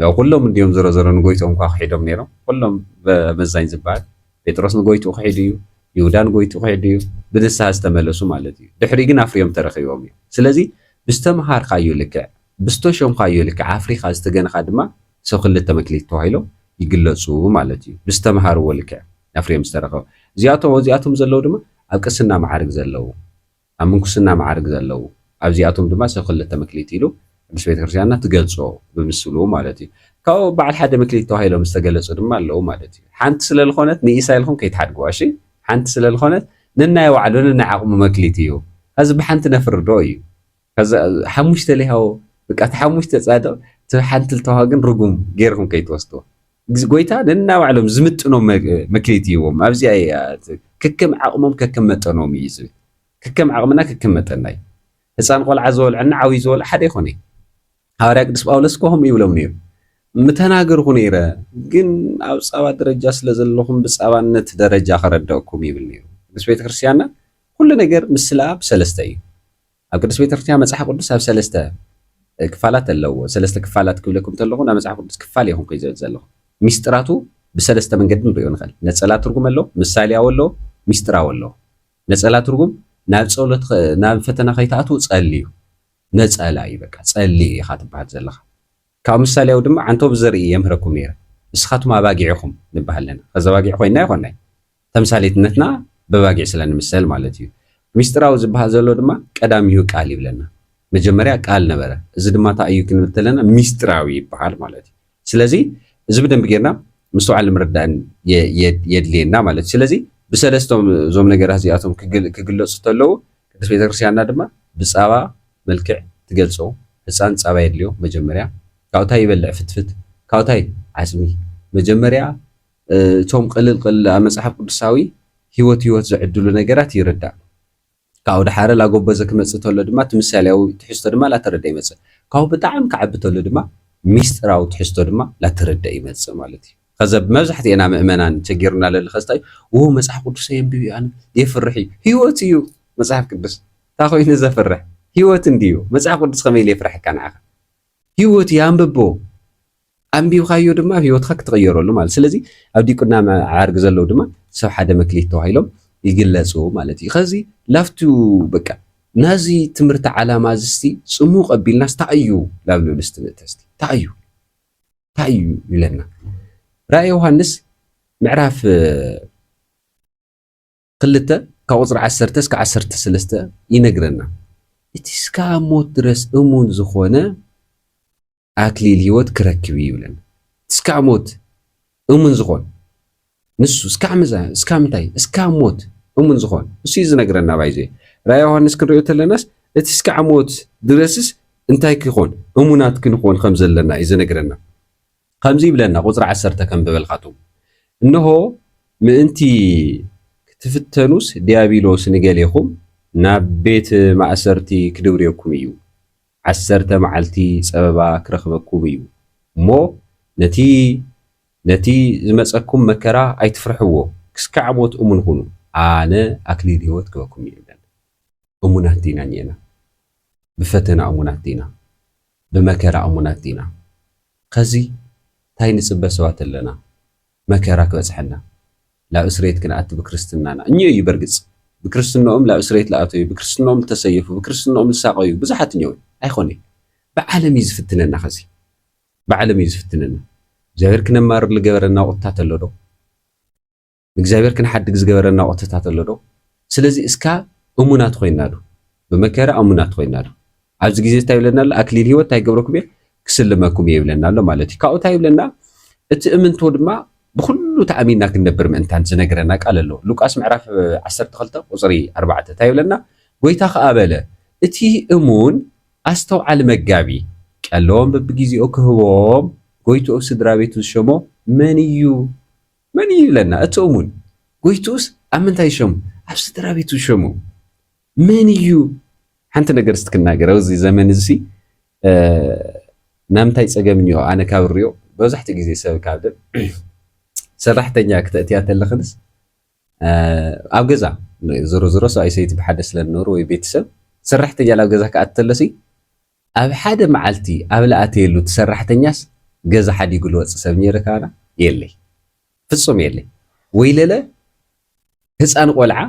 ያው ኩሎም እንዲዮም ዘረዘረ ንጎይቶም እኳ ክሒዶም ነይሮም ኩሎም በመዛኝ ዝበሃል ጴጥሮስ ንጎይቱ ክሒድ እዩ ይሁዳ ንጎይቱ ክሒድ እዩ ብንስሓ ዝተመለሱ ማለት እዩ ድሕሪ ግን ኣፍርዮም ተረኺቦም እዩ ስለዚ ብዝተምሃርካዮ ልክዕ ብዝተሾምካዮ ልክዕ ኣፍሪካ ዝተገነካ ድማ ሰብ ክልተ መክሊት ተባሂሎም ይግለጹ ማለት እዩ ብዝተምሃርዎ ልክዕ ኣፍርዮም ዝተረኸቡ እዚኣቶም ዘለዉ ድማ ኣብ ቅስና ማዕርግ ዘለዉ ኣብ ምንኩስና ማዕርግ ዘለዉ ኣብዚኣቶም ድማ ሰብ ክልተ መክሊት ኢሉ ቅድስት ቤተክርስትያንና ትገልጾ ብምስሉ ማለት እዩ ካብኡ በዓል ሓደ መክሊት ተባሂሎም ዝተገለጹ ድማ ኣለዉ ማለት እዩ ሓንቲ ስለዝኾነት ንኢሳ ኢልኩም ከይትሓድግዋ እሺ ሓንቲ ስለዝኾነት ነናይ ባዕሉ ነናይ ዓቕሙ መክሊት እዩ እዚ ብሓንቲ ነፍር ዶ እዩ ሓሙሽተ ለይሃው በቃ ሓሙሽተ ጻድቕ ሓንቲ ልተዋሃ ግን ርጉም ጌርኩም ከይትወስድዎ ጎይታ ነናይ ባዕሎም ዝምጥኖም መክሊት ይዎም ኣብዚኣ ከከም ዓቕሞም ከከም መጠኖም እዩ ዝብል ከከም ዓቕምና ከከም መጠና እዩ ህፃን ቆልዓ ዝበልዐና ዓብይ ዝበልዐ ሓደ ይኮነ ሐዋርያ ቅዱስ ጳውሎስ ኮም ይብሎም ነይሩ ምተናገርኩ ነይረ ግን ኣብ ፃባ ደረጃ ስለ ዘለኹም ብፃባነት ደረጃ ከረዳእኩም ይብል ነይሩ ቅዱስ ቤተክርስትያንና ኩሉ ነገር ምስላ ብሰለስተ እዩ ኣብ ቅዱስ ቤተክርስትያን መጽሓፍ ቅዱስ ኣብ ሰለስተ ክፋላት ኣለዎ ሰለስተ ክፋላት ክብለኩም ተለኹ ናብ መጽሓፍ ቅዱስ ክፋል ይኹም ከይዘል ዘለኹ ሚስጥራቱ ብሰለስተ መንገዲ ንሪኦ ንኽእል ነፀላ ትርጉም ኣሎ ምሳሌያዊ ኣሎ ሚስጥራዊ ኣሎ ነፀላ ትርጉም ናብ ጸሎት ናብ ፈተና ከይተኣትው ጸልዩ ነፀላ እዩ በቃ ጸልይ ኢኻ ትበሃል ዘለኻ ካብ ምሳሌያዊ ድማ ዓንቶ ብዘርኢ የምህረኩም ነይረ ንስኻትኩም ኣባጊዕኹም ንበሃል ኣለና ከዛ ባጊዕ ኮይና ይኮናይ ተምሳሌትነትና በባጊዕ ስለንምሰል ማለት እዩ ሚስጥራዊ ዝበሃል ዘሎ ድማ ቀዳሚሁ ቃል ይብለና መጀመርያ ቃል ነበረ እዚ ድማ እንታይ እዩ ክንብል ተለና ሚስጥራዊ ይበሃል ማለት እዩ ስለዚ እዚ ብደንብ ጌርና ምስተውዓል ምርዳእን የድልየና ማለት እዩ ስለዚ ብሰለስቶም ዞም ነገራት እዚኣቶም ክግለጹ ተለዉ ቅዱስ ቤተክርስትያንና ድማ ብፃባ መልክዕ ትገልጾ ህፃን ፃባ የድልዮ መጀመርያ ካብኡታይ ይበልዕ ፍትፍት ካብኡታይ ዓፅሚ መጀመርያ እቶም ቅልል ቅልል ኣብ መጽሓፍ ቅዱሳዊ ህይወት ዘዕድሉ ነገራት ይርዳእ ካብኡ ድሓረ ላጎበዘ ክመጽእ ተሎ ድማ ትምሳሌያዊ ትሕዝቶ ድማ ላተረዳ ይመጽእ ካብኡ ብጣዕሚ ክዓቢ ተሎ ድማ ሚስጥራዊ ትሕዝቶ ድማ ላተረዳ ይመጽእ ማለት እዩ ከዛ ብመብዛሕትኤና ምእመናን ቸጊሩና ለለ ከስታይ መጽሓፍ ቅዱስ የንብብ ኣነ የፍርሕ እዩ ህይወት እዩ መጽሓፍ ቅዱስ እንታይ ኮይኑ ዘፍርሕ ህይወት እንድዩ መጽሓፍ ቅዱስ ከመይ የፍርሐካ ንዓኻ ህይወት ያንብቦ ኣንቢብካዮ ድማ ህይወትካ ክትቀየረሉ ማለት ስለዚ ኣብ ዲቁና ዓርግ ዘለው ድማ ሰብ ሓደ መክሊት ተባሂሎም ይግለጹ ማለት እዩ ከዚ ላፍቱ በቃ ናዚ ትምህርቲ ዓላማ ዝስቲ ጽሙቕ ኣቢልና ስታእዩ ላብ ልብል ስትንእተስቲ ታእዩ ይለና ራእይ ዮሃንስ ምዕራፍ 2 ካብ ቁፅሪ 10 እስከ 13 ይነግረና እቲ እስካብ ሞት ድረስ እሙን ዝኾነ ኣክሊል ህይወት ክረክብ ይብለና እስካብ ሞት እሙን ዝኾን ንሱ እስካብ ምንታይ እስካብ ሞት እሙን ዝኾን እሱ እዩ ዝነግረና ባይዘ ራእይ ዮሃንስ ክንሪኦ ተለናስ እቲ እስካብ ሞት ድረስስ እንታይ ክኾን እሙናት ክንኾን ከም ዘለና እዩ ዝነግረና ከምዚ ይብለና ቁፅሪ 10 ከም በበልካቱም እነሆ ምእንቲ ክትፍተኑስ ዲያብሎስ ንገሌኹም ናብ ቤት ማእሰርቲ ክድብርየኩም እዩ 10 መዓልቲ ፀበባ ክረኽበኩም እዩ እሞ ነቲ ዝመፀኩም መከራ ኣይትፍርሕዎ ክስካዕ ሞት እሙን ሁኑ ኣነ ኣክሊል ህይወት ክበኩም እዩ ይብለና እሙናት ዲና ኒአና ብፈተና እሙናት ዲና ብመከራ እሙናት ዲና ከዚ እንታይ ንፅበ ሰባት ኣለና መከራ ክበፅሐና ላብ እስሬት ክንኣቱ ብክርስትናና እኛ እዩ በርግፅ ብክርስትናኦም ላብ እስሬት ለኣተዩ ብክርስትናኦም ተሰየፉ ብክርስትናኦም ዝሳቀዩ ብዙሓት እኛው ኣይኮነ ብዓለም እዩ ዝፍትነና ከዚ ብዓለም እዩ ዝፍትነና እግዚአብሔር ክነማር ዝገበረና ወቅትታት ኣሎ ዶ እግዚአብሔር ክንሓድግ ዝገበረና ወቅትታት ኣሎ ዶ ስለዚ እስካ እሙናት ኮይና ዶ ብመከራ እሙናት ኮይና ዶ ኣብዚ ግዜ እንታይ ይብለና ኣሎ ኣክሊል ህይወት እንታይ ገብረኩም እየ ክስልመኩም እየ ይብለና ኣሎ ማለት እዩ ካብኡ እንታይ ይብለና እቲ እምንቶ ድማ ብኩሉ ተኣሚንና ክንነብር ምእንታን ዝነገረና ቃል ኣሎ ሉቃስ ምዕራፍ 12 ቁፅሪ 4 እንታይ ይብለና ጎይታ ከዓ በለ እቲ እሙን ኣስተውዓል መጋቢ ቀለዎም በብግዚኡ ክህቦም ጎይትኡ ስድራ ቤቱ ዝሸሞ መን እዩ ይብለና እቲ እሙን ጎይትኡስ ኣብ ምንታይ ይሸሙ ኣብ ስድራ ቤቱ ዝሸሙ መን እዩ ሓንቲ ነገር ስትክናገር ኣብዚ ዘመን እዚ ናምታይ ፀገም እኒኦ ኣነ ካብ ሪኦ በብዛሕትኡ ግዜ ሰብ ካብ ደ ሰራሕተኛ ክትእትያ ተለኽንስ ኣብ ገዛ ዞሮ ሰብኣይ ሰይቲ ብሓደ ስለነሩ ወይ ቤተሰብ ሰራሕተኛ ናብ ገዛ ክኣቱ ተለሲ ኣብ ሓደ መዓልቲ ኣብ ለኣተየሉ ትሰራሕተኛስ ገዛ ሓዲጉ ዝወፅእ ሰብ ነይርካና የለይ ፍጹም የለይ ወይ ለለ ህፃን ቆልዓ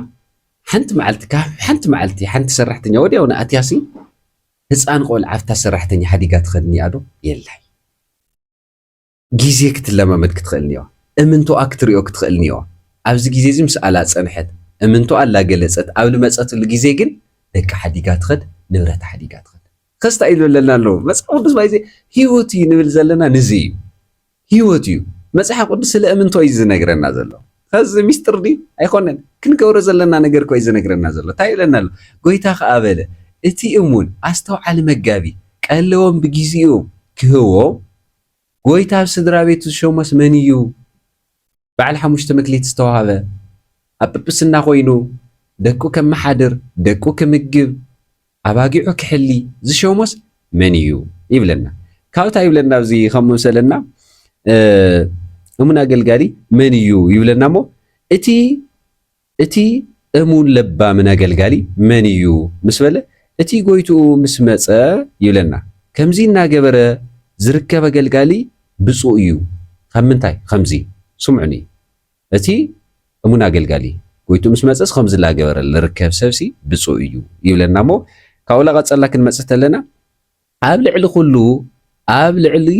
ሓንቲ መዓልቲ ሓንቲ ሰራሕተኛ ወዲያው ንኣትያሲ ህፃን ቆልዓ ኣብታ ሰራሕተኛ ሓዲጋ ትኸድኒያ ዶ የላይ ግዜ ክትለማመድ ክትኽእል ኒዋ እምንቶኣ ክትሪኦ ክትኽእል ኒዋ ኣብዚ ግዜ እዚ ምስ ኣላ ፀንሐት እምንቶኣ ኣላገለፀት ኣብ ልመፀትሉ ግዜ ግን ደቂ ሓዲጋ ትኸድ ንብረታ ሓዲጋ ትኸድ ከስታ ኢሉ ኣለና ኣለዉ መፅሓፍ ቅዱስ ባይዘ ህይወት እዩ ንብል ዘለና ንዚ እዩ ህይወት እዩ መፅሓፍ ቅዱስ ስለ እምንቶ እዩ ዝነግረና ዘሎ ከዚ ሚስጥር ድዩ ኣይኮነን ክንገብሮ ዘለና ነገር ኮ እዩ ዝነግረና ዘሎ እንታይ ይብለና ኣሎ ጎይታ ከዓ በለ እቲ እሙን ኣስተውዓሊ መጋቢ ቀለዎም ብግዚኡ ክህቦም ጎይታ ኣብ ስድራ ቤቱ ዝሸሞስ መን እዩ በዓል 5 መክሊት ዝተዋሃበ ኣብ ጵጵስና ኮይኑ ደቁ ከመሓድር ደቁ ክምግብ ኣባጊዑ ክሕሊ ዝሾሞስ መን እዩ ይብለና ካብታ ይብለና ኣብዚ ከም መሰለና እሙን ኣገልጋሊ መን እዩ ይብለና ሞ እቲ እሙን ለባምን ኣገልጋሊ መን እዩ ምስ በለ እቲ ጎይትኡ ምስ መፀ ይብለና ከምዚ እናገበረ ዝርከብ ኣገልጋሊ ብፁዕ እዩ ካብ ምንታይ ከምዚ ስምዑኒ እቲ እሙን ኣገልጋሊ ጎይቱ ምስ መፀስ ከምዚ እናገበረ ዝርከብ ሰብሲ ብፁዕ እዩ ይብለና ሞ ካብኡ ለቐፀልና ክንመፅእ ተለና ኣብ ልዕሊ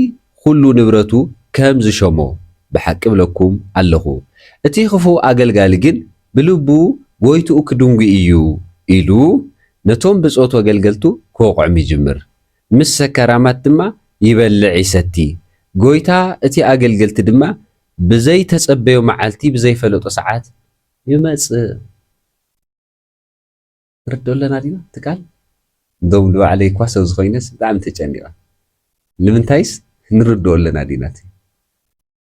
ኩሉ ንብረቱ ከም ዝሾሞ ብሓቂ ብለኩም ኣለኹ እቲ ክፉእ ኣገልጋሊ ግን ብልቡ ጎይትኡ ክድንጉ እዩ ኢሉ ነቶም ብፆቱ ኣገልገልቱ ክወቕዖም ይጅምር ምስ ሰከራማት ድማ ይበልዕ ይሰቲ ጎይታ እቲ ኣገልገልቲ ድማ ብዘይተፀበዮ መዓልቲ ብዘይፈለጦ ሰዓት ይመፅእ ንርድኦ ኣለና ዲና ትቃል እንደውም ንባዕለይ እኳ ሰብ ዝኮይነስ ብጣዕሚ ተጨኒቐ ንምንታይስ ንርድኦ ኣለና ዲና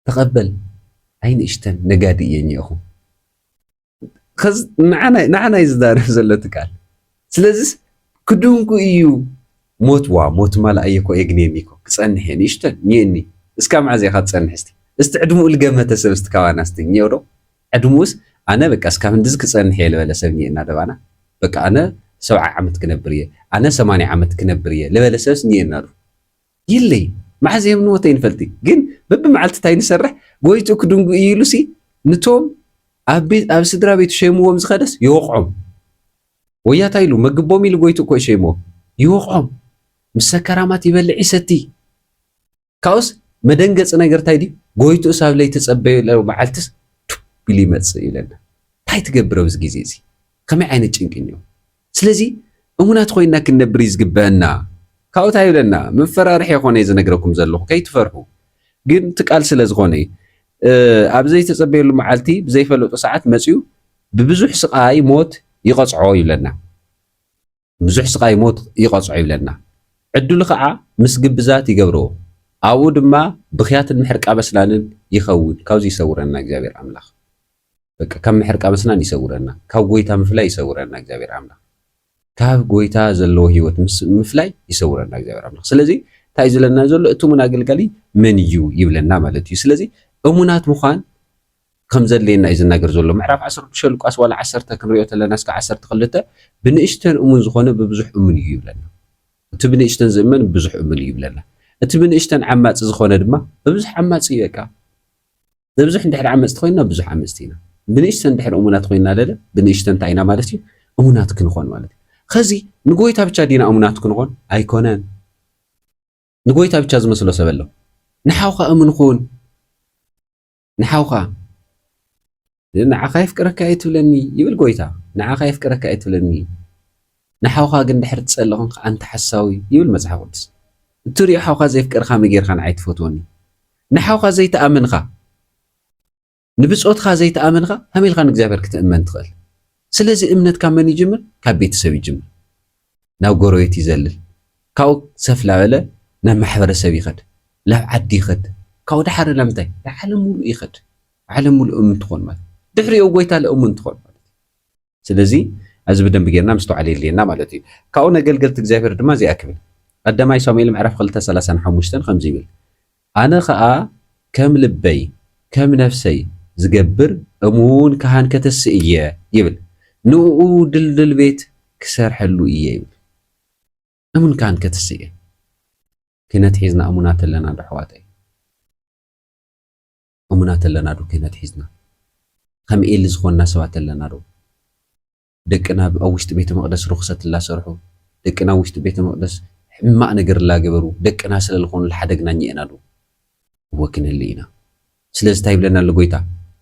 ተቐበል ኣይንእሽተን ነጋዲ እየ እኒአኹ ንዓና እዩ ዝዛረብ ዘሎ ትቃል ስለዚስ ክድንጉ እዩ ሞት ሞት ማልኣየ ኮ የግንየኒ ኮ ክፀንሕ እየ ንእሽተን እኒአኒ እስካብ መዓዝ ኢኻ ትፀንሕ እስቲ ዕድሙኡ ልገመተ ሰብ እስቲ ካባና እስቲ እኒኦ ዶ ዕድሙኡስ ኣነ በቃ እስካብ እንድዚ ክፀንሕ እየ ዝበለ ሰብ እኒአና ደባና በቃ ኣነ 70 ዓመት ክነብር እየ ኣነ 80 ዓመት ክነብር እየ ዝበለ ሰብስ እኒአና ዶ ይለይ ማሕዘ የምንወተ ይንፈልቲ ግን በብመዓልቲ እንታይ ንሰርሕ ጎይቱ ክድንጉ እዩ ኢሉሲ ንቶም ኣብ ስድራ ቤቱ ሸይምዎም ዝኸደስ ይወቕዖም ወያታ ኢሉ መግቦም ኢሉ ጎይቱ እኮ ሸይምዎም ይወቕዖም ምስ ሰከራማት ይበልዕ ይሰቲ ካውስ መደንገፂ ነገር እንታይ ድዩ ጎይቱስ ኣብ ለይተፀበዮ መዓልትስ ቱብ ኢሉ ይመፅእ ይብለና እንታይ ትገብር ኣብዚ ግዜ እዚ ከመይ ዓይነት ጭንቂ እኒኦ ስለዚ እሙናት ኮይንና ክንነብር እዩ ዝግበአና ካብኡ እንታይ ይብለና መፈራርሒ የኮነ እዩ ዝነግረኩም ዘለኹ ከይትፈርሑ ግን ትቃል ስለ ዝኾነ እዩ ኣብ ዘይተፀበየሉ መዓልቲ ብዘይፈለጦ ሰዓት መፅኡ ብብዙሕ ስቃይ ሞት ይቐፅዖ ይብለና ብዙሕ ስቃይ ሞት ይቐፅዖ ይብለና ዕድሉ ከዓ ምስ ግብዛት ይገብሮ ኣብኡ ድማ ብኽያትን ምሕርቃ መስናንን ይኸውን ካብዚ ይሰውረና እግዚኣብሔር ኣምላኽ በቃ ካብ ምሕርቃ መስናን ይሰውረና ካብ ጎይታ ምፍላይ ይሰውረና እግዚኣብሔር ኣምላኽ ካብ ጎይታ ዘለዎ ሂወት ምፍላይ ይሰውረና እግዚኣብሔር ኣምላኽ ስለዚ እንታይ ዝለና ዘሎ እቲ እሙን ኣገልጋሊ መን እዩ ይብለና ማለት እዩ ስለዚ እሙናት ምዃን ከም ዘድልየና እዩ ዝናገር ዘሎ ምዕራፍ 16 ሉቃስ ዋላ 10 ክንሪኦ ተለና እስከ 12 ብንእሽተን እሙን ዝኾነ ብብዙሕ እሙን እዩ ይብለና እቲ ብንእሽተን ዝእመን ብብዙሕ እሙን እዩ ይብለና እቲ ብንእሽተን ዓማፂ ዝኾነ ድማ ብብዙሕ ዓማፂ እዩ በቃ ብብዙሕ እንድሕር ዓመፅቲ ኮይንና ብዙሕ ዓመፅቲ ኢና ብንእሽተን እንድሕር እሙናት ኮይንና ደለ ብንእሽተን እንታይ ኢና ማለት እዩ እሙናት ክንኾን ማለት እዩ ከዚ ንጎይታ ብቻ ዲና እሙናት ክንኾን ኣይኮነን ንጎይታ ብቻ ዝመስሎ ሰብ ኣሎ ንሓውካ እሙን ኩን ንሓውካ ንዓኻ ይፍቅረካ ኣይትብለኒ ይብል ጎይታ ንዓኻ ይፍቅረካ ኣይትብለኒ ንሓውካ ግን ድሕር ትፀልቕን ኣንተ ሓሳዊ ይብል መፅሓፍ ቅዱስ እትሪኦ ሓውካ ዘይፍቅርካ መጌርካ ንዓይ ትፈትወኒ ንሓውካ ዘይተኣመንካ ንብፆትካ ዘይተኣመንካ ከመይ ኢልካ ንእግዚኣብሔር ክትእመን ትኽእል ስለዚ እምነት ካብ መን ይጅምር ካብ ቤተሰብ ይጅምር ናብ ጎረቤት ይዘልል ካብኡ ሰፍላበለ ናብ ማሕበረሰብ ይኸድ ናብ ዓዲ ይኸድ ካብኡ ድሓረ ናብ ምንታይ ንዓለም ሙሉእ ይኸድ ዓለም ሙሉእ እሙን ትኾን ማለት ድሕሪኡ ጎይታ ለእሙን ትኾን ማለት ስለዚ ኣብዚ ብደንቢ ጌርና ምስተውዓል የድልየና ማለት እዩ ካብኡ ነገልገልቲ እግዚኣብሔር ድማ እዚኣ ክብል ቀዳማይ ሳሙኤል ምዕራፍ 2:35 ከምዚ ይብል ኣነ ከዓ ከም ልበይ ከም ነፍሰይ ዝገብር እሙን ካህን ከተስ እየ ይብል ንኡ ድልድል ቤት ክሰርሐሉ እየ ይብል እሙን ካህን ከተስ እየ ክነት ሒዝና እሙናት ኣለና ዶ ኣሕዋተይ እሙናት ኣለና ዶ ክነት ሒዝና ከም ኤሊ ዝኾንና ሰባት ኣለና ዶ ደቅና ኣብ ውሽጢ ቤተ መቅደስ ርኩሰት እናሰርሑ ደቅና ኣብ ውሽጢ ቤተ መቅደስ ሕማቅ ነገር እናገበሩ ደቅና ስለዝኾኑ ዝሓደግና እኒአና ዶ ወክንህሊ ኢና ስለዚ እንታይ ይብለና ኣሎ ጎይታ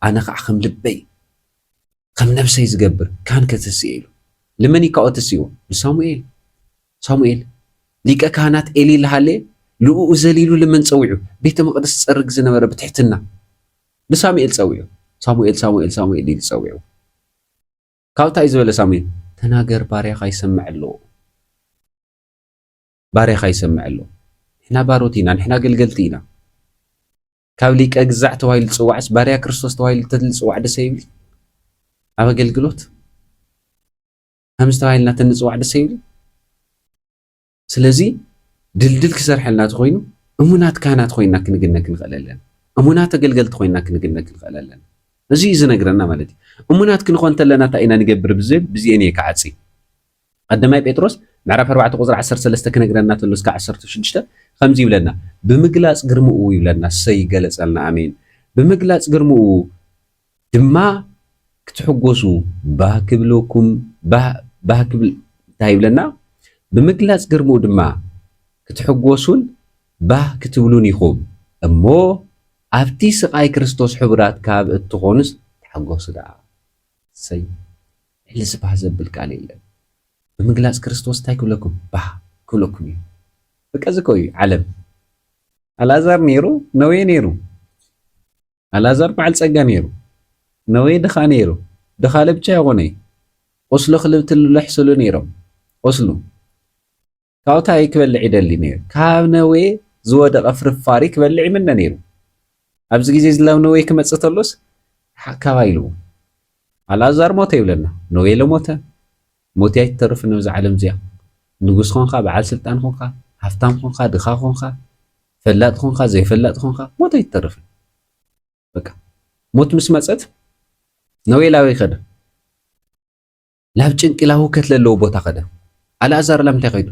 ኣነ ከዓ ከም ልበይ ከም ነብሰይ ዝገብር ካህን ከተስ እየ ኢሉ ልመን ይካኦ ተስይዎ ሳሙኤል ሊቀ ካህናት ኤሊ ዝሃለየ ልኡኡ ዘሊሉ ልመን ፀዊዑ ቤተ መቅደስ ዝፀርግ ዝነበረ ብትሕትና ንሳሙኤል ፀዊዑ ሳሙኤል ኢሉ ፀዊዑ ካብታ እዩ ዝበለ ሳሙኤል ተናገር ባርያኻ ይሰምዕ ኣሎ ንሕና ባሮት ኢና ንሕና ገልገልቲ ኢና ካብ ሊቀ ግዛዕ ተባሂሉ ዝፅዋዕስ ባርያ ክርስቶስ ተባሂሉ ተዝፅዋዕ ደስ ይብል ኣብ ኣገልግሎት ከምዚ ተባሂልና ተንፅዋዕ ደስ ይብል ስለዚ ድልድል ክሰርሐልና ተኮይኑ እሙናት ካህናት ኮይና ክንግነ ክንኽእል ኣለና እሙናት ተገልገልቲ ኮይና ክንግነ ክንኽእል ኣለና እዚ እዩ ዝነግረና ማለት እዩ እሙናት ክንኾን ተለና እንታይ ኢና ንገብር ብዝብል ብዚአን እየ ክዓፂ ቀዳማይ ጴጥሮስ ምዕራፍ 4 ቁፅሪ 13 ክነግረና ተሎ እስከ 16 ከምዚ ይብለና ብምግላፅ ግርምኡ ይብለና እሰይ ገለፀልና ኣሜን ብምግላፅ ግርምኡ ድማ ክትሕጎሱ ባህ ክብለኩም ባህ ክብል እንታይ ይብለና ብምግላፅ ግርምኡ ድማ ክትሕጎሱን ባህ ክትብሉን ኢኹም እሞ ኣብቲ ስቃይ ክርስቶስ ሕቡራት ካብ እትኾኑስ ተሓጎሱ ደኣ እሰይ ሕልዚ ባህ ዘብል ቃል የለን ብምግላፅ ክርስቶስ እንታይ ክብለኩም ባህ ክብለኩም እዩ በቃ ዝኮ እዩ ዓለም ኣልዓዛር ነይሩ ነዌ ነይሩ ኣልዓዛር በዓል ፀጋ ነይሩ ነዌ ድኻ ነይሩ ድኻ ለብቻ ይኾነ ቆስሎ ክልብትልሎ ይሕሰሉ ነይሮም ቆስሉ ካብታይ ክበልዕ ይደሊ ነይሩ ካብ ነዌ ዝወደቐ ፍርፋሪ ክበልዕ ይምነ ነይሩ ኣብዚ ግዜ ዝላብ ነዌ ክመፅእ ተሎስ ሓካባ ኢልዎ ኣልዓዛር ሞተ ይብለና ነዌ ለሞተ ሞት ኣይትተርፍን ኣብዚ ዓለም እዚኣ ንጉስ ኮንካ በዓል ስልጣን ኮንካ ሃፍታም ኮንካ ድኻ ኮንካ ፈላጥ ኮንካ ዘይፈላጥ ኮንካ ሞት ኣይትተርፍን በቃ ሞት ምስ መፀት ነዌ ላበይ ከደ ላብ ጭንቂ ላብ ውከት ለለዎ ቦታ ከደ ኣልዓዛር ላብ እንታይ ከይዱ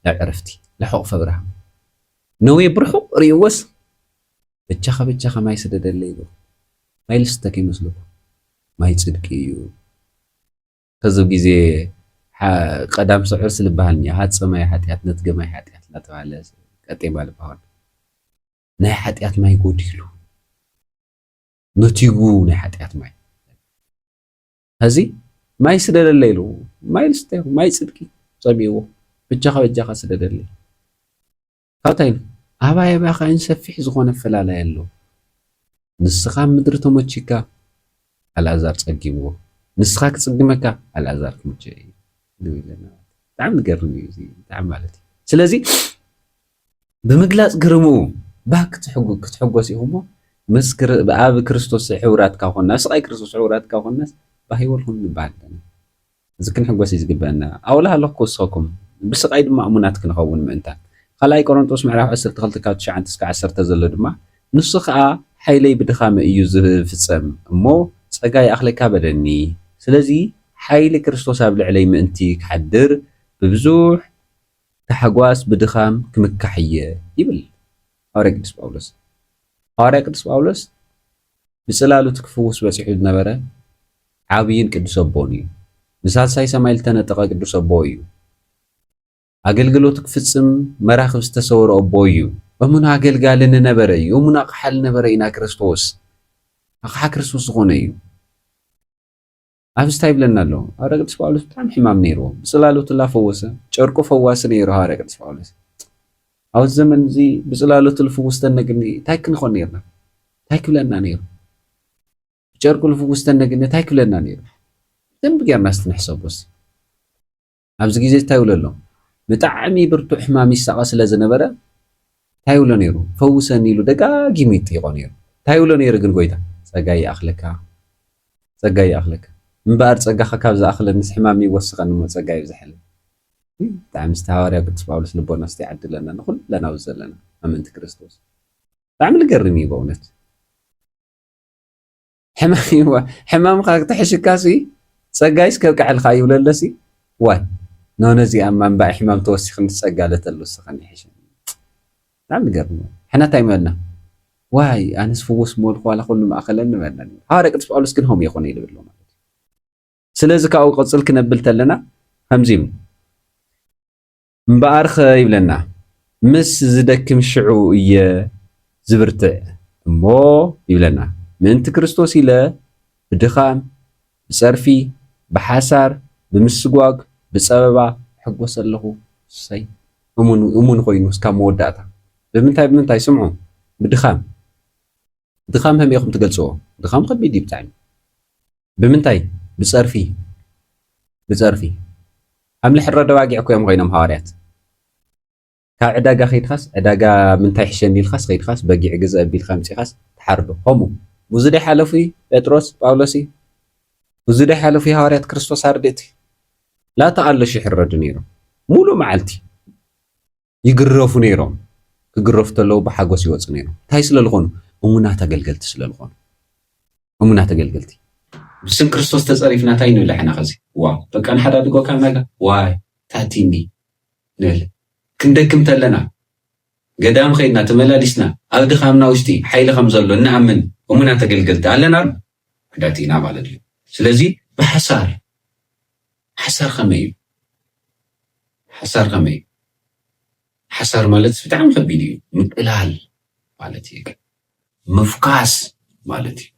ላብ ዕረፍቲ ለሕቑፈ ብርሃን ነዌ ብርሑቕ ርእይዎስ ብቻኻ ማይ ስደደለ ኢሉ ማይ ልስተክ ይመስለኩም ማይ ፅድቂ እዩ ከዚ ግዜ ቀዳም ስዑር ስለባህል እኒኣ ሃፀማይ ሓጢኣት ነትገማይ ሓጢኣት እናተባሃለ ቀጤማ ልባሃል ናይ ሓጢኣት ማይ ጎዲሉ ነቲጉ ናይ ሓጢኣት ማይ ሕዚ ማይ ስደደለ ኢሉ ማይ ልስተይ ማይ ፅድቂ ፀሚእዎ ብቻኻ ስደደለ ካብታይ ኣባይ ባኻይን ሰፊሕ ዝኾነ ፈላላይ ኣሎ ንስኻ ምድሪ ተመቺካ ኣልዓዛር ፀጊምዎ ንስኻ ክፅግመካ ኣልዓዛር ክምቸ እዩ ብጣዕሚ ዝገርም እዩ ብጣዕሚ ማለት እዩ ስለዚ ብምግላፅ ግርምኡ ባህ ክትሕጎስ ኢኹሞ ኣብ ክርስቶስ ሕቡራትካ ኮና ስቃይ ክርስቶስ ሕቡራትካ ኮናስ ባህ ይበልኩም ንበሃል እዚ ክንሕጎስ እዩ ዝግበአና ኣውላ ኣለኩ ክወስኸኩም ብስቃይ ድማ እሙናት ክንኸውን ምእንታት ካልኣይ ቆሮንጦስ ምዕራፍ 12 ካብ 9 እስከ 10 ዘሎ ድማ ንሱ ከዓ ሓይለይ ብድኻመ እዩ ዝፍፀም እሞ ፀጋይ ኣኽለካ በደኒ ስለዚ ሓይሊ ክርስቶስ ኣብ ልዕለይ ምእንቲ ክሓድር ብብዙሕ ታሕጓስ ብድኻም ክምካሕ እየ ይብል ሐዋርያ ቅዱስ ጳውሎስ ብፅላሎት ክፍውስ በፂሑ ዝነበረ ዓብይን ቅዱስ ኣቦን እዩ ንሳልሳይ ሰማይ ዝተነጠቐ ቅዱስ ኣቦ እዩ ኣገልግሎቱ ክፍፅም መራኽብ ዝተሰወረ ኣቦ እዩ እሙና ኣገልጋሊ ንነበረ እዩ እሙና ኣቕሓ ዝነበረ ኢና ክርስቶስ ኣቕሓ ክርስቶስ ዝኾነ እዩ ኣብዚ እንታይ ይብለና ኣሎ ሐዋርያ ቅዱስ ጳውሎስ ብጣዕሚ ሕማም ነይርዎ ብፅላሎቱ ላፈወሰ ጨርቁ ፈዋሲ ነይሩ ሐዋርያ ቅዱስ ጳውሎስ ኣብዚ ዘመን እዚ ብፅላሎቱ ልፍውስ ተነግኒ እንታይ ክንኾን ነርና እንታይ ክብለና ነይሩ ጨርቁ ልፍውስ ተነግኒ እንታይ ክብለና ነይሩ ደንብ ጌርና ስትንሕሰቦስ ኣብዚ ግዜ እንታይ ይብሎ ኣሎ ብጣዕሚ ብርቱዕ ሕማም ይሳቐ ስለ ዝነበረ እንታይ ይብሎ ነይሩ ፈውሰኒ ኢሉ ደጋጊሙ ይጥይቆ ነይሩ እንታይ ይብሎ ነይሩ ግን ጎይታ ፀጋይ ይኣኽለካ እምበኣር ፀጋኻ ካብ ዝኣኽለንስ ሕማም ይወስኸኒ ሞ ፀጋይ ብዝሕል ብጣዕሚ ሐዋርያ ቅዱስ ጳውሎስ ልቦና ይዓድለና ንኩለና ኣብዚ ዘለና ኣመንቲ ክርስቶስ ብጣዕሚ ዝገርም እዩ በእውነት ሕማምካ ክትሕሽካሲ ፀጋይስ ከብቃዕልካ ይብለለሲ ዋይ ነዚ ኣማ እምበኣይ ሕማም ተወሲኽ ንፀጋለ ተሎ ስኸኒ ይሕሽን ብጣዕሚ ዝገርም ሕና እንታይ መልና ዋይ ኣነስ ፍውስ ሞልኩ ዋላ ኩሉ ማእኸለኒ መልና ሐዋርያ ቅዱስ ጳውሎስ ግን ሆም ይኾነ ይብል ማለት እዩ ስለዚ ካብኡ ቅፅል ክነብል ተለና ከምዚ ይብል እምበኣር ኸ ይብለና ምስ ዝደክም ሽዑ እየ ዝብርትዕ እሞ ይብለና ምእንቲ ክርስቶስ ኢለ ብድኻም ብፀርፊ ብሓሳር ብምስጓግ ብፀበባ ሕጎስ ኣለኹ ሰይ እሙን ኮይኑ እስካብ መወዳእታ ብምንታይ ስምዑ ብድኻም ከመይ ኢኹም ትገልፅዎ ድኻም ከቢድ እዩ ብጣዕሚ ብምንታይ ብፀርፊ ሓምሊ ሕረ ደባጊዕ እኮ እዮም ኮይኖም ሃዋርያት ካብ ዕዳጋ ከይድኻስ ዕዳጋ ምንታይ ሕሸኒ ኢልካስ ከይድኻስ በጊዕ ግዛእ ኣቢልካ ምፂኻስ ተሓርዶ ከምኡ ብዙ ዳይ ሓለፉ ጴጥሮስ ጳውሎስ ብዙ ዳይ ሓለፉ ሃዋርያት ክርስቶስ ኣርድእቲ ላ ተቃለሹ ይሕረዱ ነይሮም ሙሉእ መዓልቲ ይግረፉ ነይሮም ክግረፉ ተለው ብሓጎስ ይወፅ ነይሮም እንታይ ስለዝኾኑ እሙናት ኣገልገልቲ ስለዝኾኑ እሙናት ኣገልገልቲ ብስም ክርስቶስ ተፀሪፍና እንታይ ንብል ሕና ኸዚ ዋው በቃ ንሓዳድጎ ካብ ናጋ ዋይ ታቲኒ ንብል ክንደክም ተለና ገዳም ኸይድና ተመላሊስና ኣብ ድኻምና ውሽጢ ሓይሊ ከም ዘሎ ንኣምን እሙናት ኣገልገልቲ ኣለና ሕዳቲና ማለት እዩ ስለዚ ብሓሳር ሓሳር ከመይ እዩ ሓሳር ማለት ብጣዕሚ ከቢድ እዩ ምቅላል ማለት እዩ ምፍካስ ማለት እዩ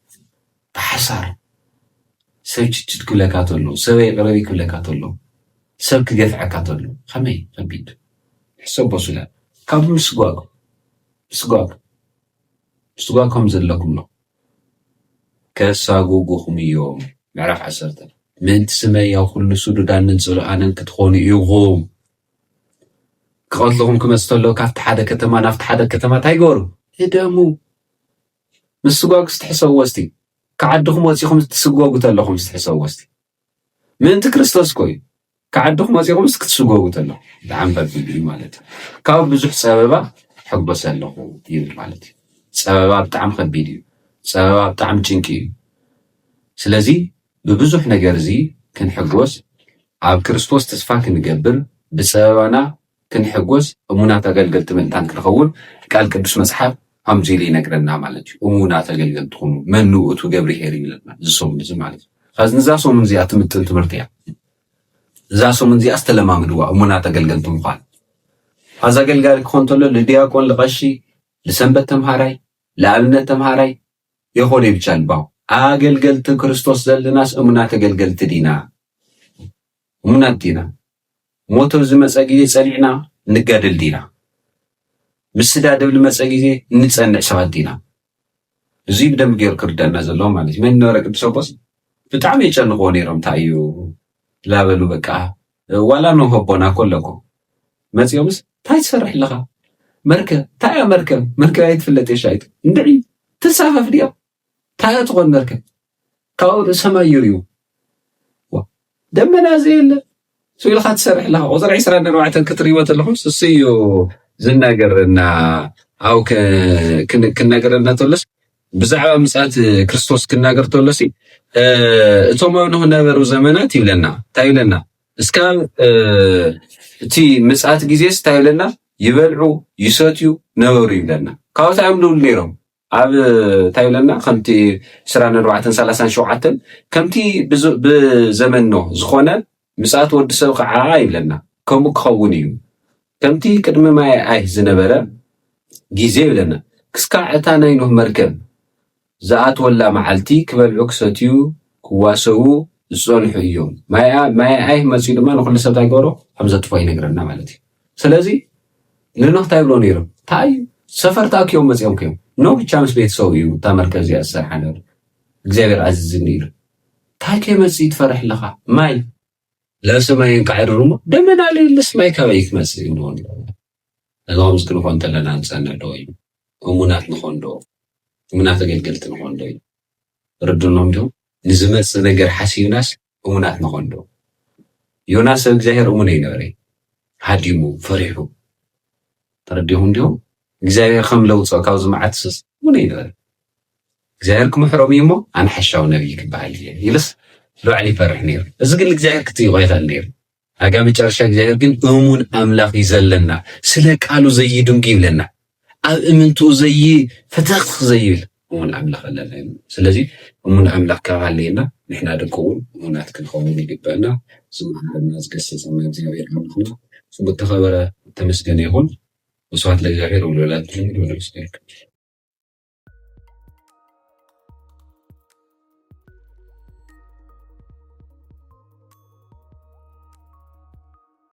ብሓሳር ሰብ ችችት ክብለካ ተሎ ሰብ የቕረቢ ክብለካ ተሎ ሰብ ክገፍዐካ ተሎ ከመይ ከቢድ ሕሰቦ ስለ ካብ ምስጓግ ከም ዘለኩም ነው ከሳጉጉኹም እዮም ምዕራፍ 10 ምእንቲ ስመይ ያው ኩሉ ሱዱዳንን ጽሉኣንን ክትኾኑ ኢኹም ክቐትልኹም ክመጽእ ተሎ ካብቲ ሓደ ከተማ ናብቲ ሓደ ከተማ እንታይ ገበሩ እደሙ ምስጓግ ስትሕሰብዎ እስቲ ከዓድኹም ወፂኹም ትስጓጉ ተለኹም ስትሕሰብዎ እስቲ ምእንቲ ክርስቶስ ኮይ ከዓድኹም ወፂኹም ክትስጓጉ ተለኹም ብጣዕሚ ከቢድ እዩ ማለት እዩ ካብ ብዙሕ ፀበባ ሕጎስ ኣለኹ ይብል ማለት እዩ ፀበባ ብጣዕሚ ከቢድ እዩ ፀበባ ብጣዕሚ ጭንቂ እዩ ስለዚ ብብዙሕ ነገር እዚ ክንሕጎስ ኣብ ክርስቶስ ተስፋ ክንገብር ብፀበባና ክንሕጎስ እሙናት ኣገልገልቲ ምእንታን ክንኸውን ቃል ቅዱስ መፅሓፍ ከምዚ ኢሉ ይነግረና ማለት እዩ እሙናት ኣገልገልቲ ኹኑ መኑ ውእቱ ገብርሄር ይብለና ዝሰሙን እዚ ማለት እዩ ካዚ ንዛ ሰሙን እዚኣ ትምጥን ትምህርቲ እያ እዛ ሰሙን እዚኣ ዝተለማምድዋ እሙናት ኣገልገልቲ ምዃን ካዚ ኣገልጋሊ ክኾን ተሎ ንዲያቆን ንቐሺ ንሰንበት ተምሃራይ ንኣብነት ተምሃራይ የኾነ ብቻ ልባው ኣገልገልቲ ክርስቶስ ዘለናስ እሙናት ኣገልገልቲ ዲና እሙናት ዲና ሞቶ ዝመፀ ግዜ ፀኒዕና ንጋደል ዲና ምስዳደብ ልመፀ ግዜ እንፀንዕ ሰባት ዲና እዚ ብደንብ ገይሩ ክርዳና ዘለዎ ማለት እዩ መን ነበረ ቅዱስ ጳውሎስ ብጣዕሚ የጨንቆ ነይሮም እንታይ እዩ ላበሉ በቃ ዋላ ንህቦና ኮለኮ መፅኦምስ እንታይ ትሰርሕ ኣለኻ መርከብ እንታይ እያ መርከብ ኣይትፍለጥ የሻይት እንድዒ ትንሳፈፍ ድያ እንታይ እያ ትኾን መርከብ ካብኡ ሰማይ ይርዩ ደመና ዘየለ ስኢልካ ትሰርሕ ኣለኻ ቁፅሪ 24 ክትሪእዎ ተለኹም ስስዮ ዝናገረና ኣው ክናገረና ተሎስ ብዛዕባ ምጽኣት ክርስቶስ ክናገር ተሎሲ እቶም ኣብ ነበሩ ዘመናት ይብለና እንታይ ይብለና እስካብ እቲ ምጽኣት ግዜስ እንታይ ይብለና ይበልዑ ይሰትዩ ነበሩ ይብለና ካብኡ ታይምሉ ነይሮም ኣብ እንታይ ይብለና ከምቲ 24:37 ከምቲ ብዘመን ኖህ ዝኾነ ምጽኣት ወዲ ሰብ ከዓ ይብለና ከምኡ ክኸውን እዩ ከምቲ ቅድሚ ማይ ኣይ ዝነበረ ግዜ ይብለና ክስካዕ እታ ናይ ኖህ መርከብ ዝኣትወላ መዓልቲ ክበልዑ ክሰትዩ ክዋሰቡ ዝፀንሑ እዮም ማይ ኣይ መፅኡ ድማ ንኩሉ ሰብ እንታይ ገበሮ ከም ዘጥፍኦ ይነግረና ማለት እዩ ስለዚ ንኖህ እንታይ ብሎ ነይሮም እንታይ ሰፈር ተኣኪቦም መፅኦም ከዮም ኖህ ብቻ ምስ ቤተሰቡ እዩ እታ መርከብ እዚኣ ዝሰርሓ ነይሩ እግዚኣብሔር ኣዝዝኒ ኢሉ እንታይ ከይመፅእ ትፈርሕ ኣለኻ ማይ ለሰማይን ካዕድሩ ሞ ደመና ለይልስ ማይ ካበይ ክመፅእ ይንሆን እዞም ክንኾን ተለና ንፀንዕ ዶ እዩ እሙናት ንኾን ዶ እሙናት ኣገልገልቲ ንኾን ዶ እዩ ርድኖም ዲሆም ንዝመፅእ ነገር ሓሲብናስ እሙናት ንኾን ዶ ዮናስ ሰብ እግዚኣብሔር እሙነ ይነበረ ሃዲሙ ፈሪሑ ተረዲኹም ዲሆም እግዚኣብሔር ከም ለውፆ ካብ ዝመዓትስስ እሙነ ይነበረ እግዚኣብሔር ክምሕሮም እዩ እሞ ኣነ ሓሻዊ ነቢይ ክበሃል እየ ኢልስ ልባዕሊ ይፈርሕ ነይሩ እዚ ግን እግዚኣብሔር ክትይቆ ይኽእል ነይሩ ኣጋ መጨረሻ እግዚኣብሔር ግን እሙን ኣምላኽ እዩ ዘለና ስለ ቃሉ ዘይድንጉ ይብለና ኣብ እምንትኡ ዘይፍትኽ ዘይብል እሙን ኣምላኽ ኣለና እዩ ስለዚ እሙን ኣምላኽ ካብ ሃልየና ንሕና ደቂ እውን እሙናት ክንኸውን ይግበአና ዝመሃረና ዝገሰፀና እግዚኣብሔር ኣምላኽና ስሙ ተኸበረ ተመስገነ ይኹን ወስብሐት ለእግዚአብሔር ወለወላዲቱ ወለመስገን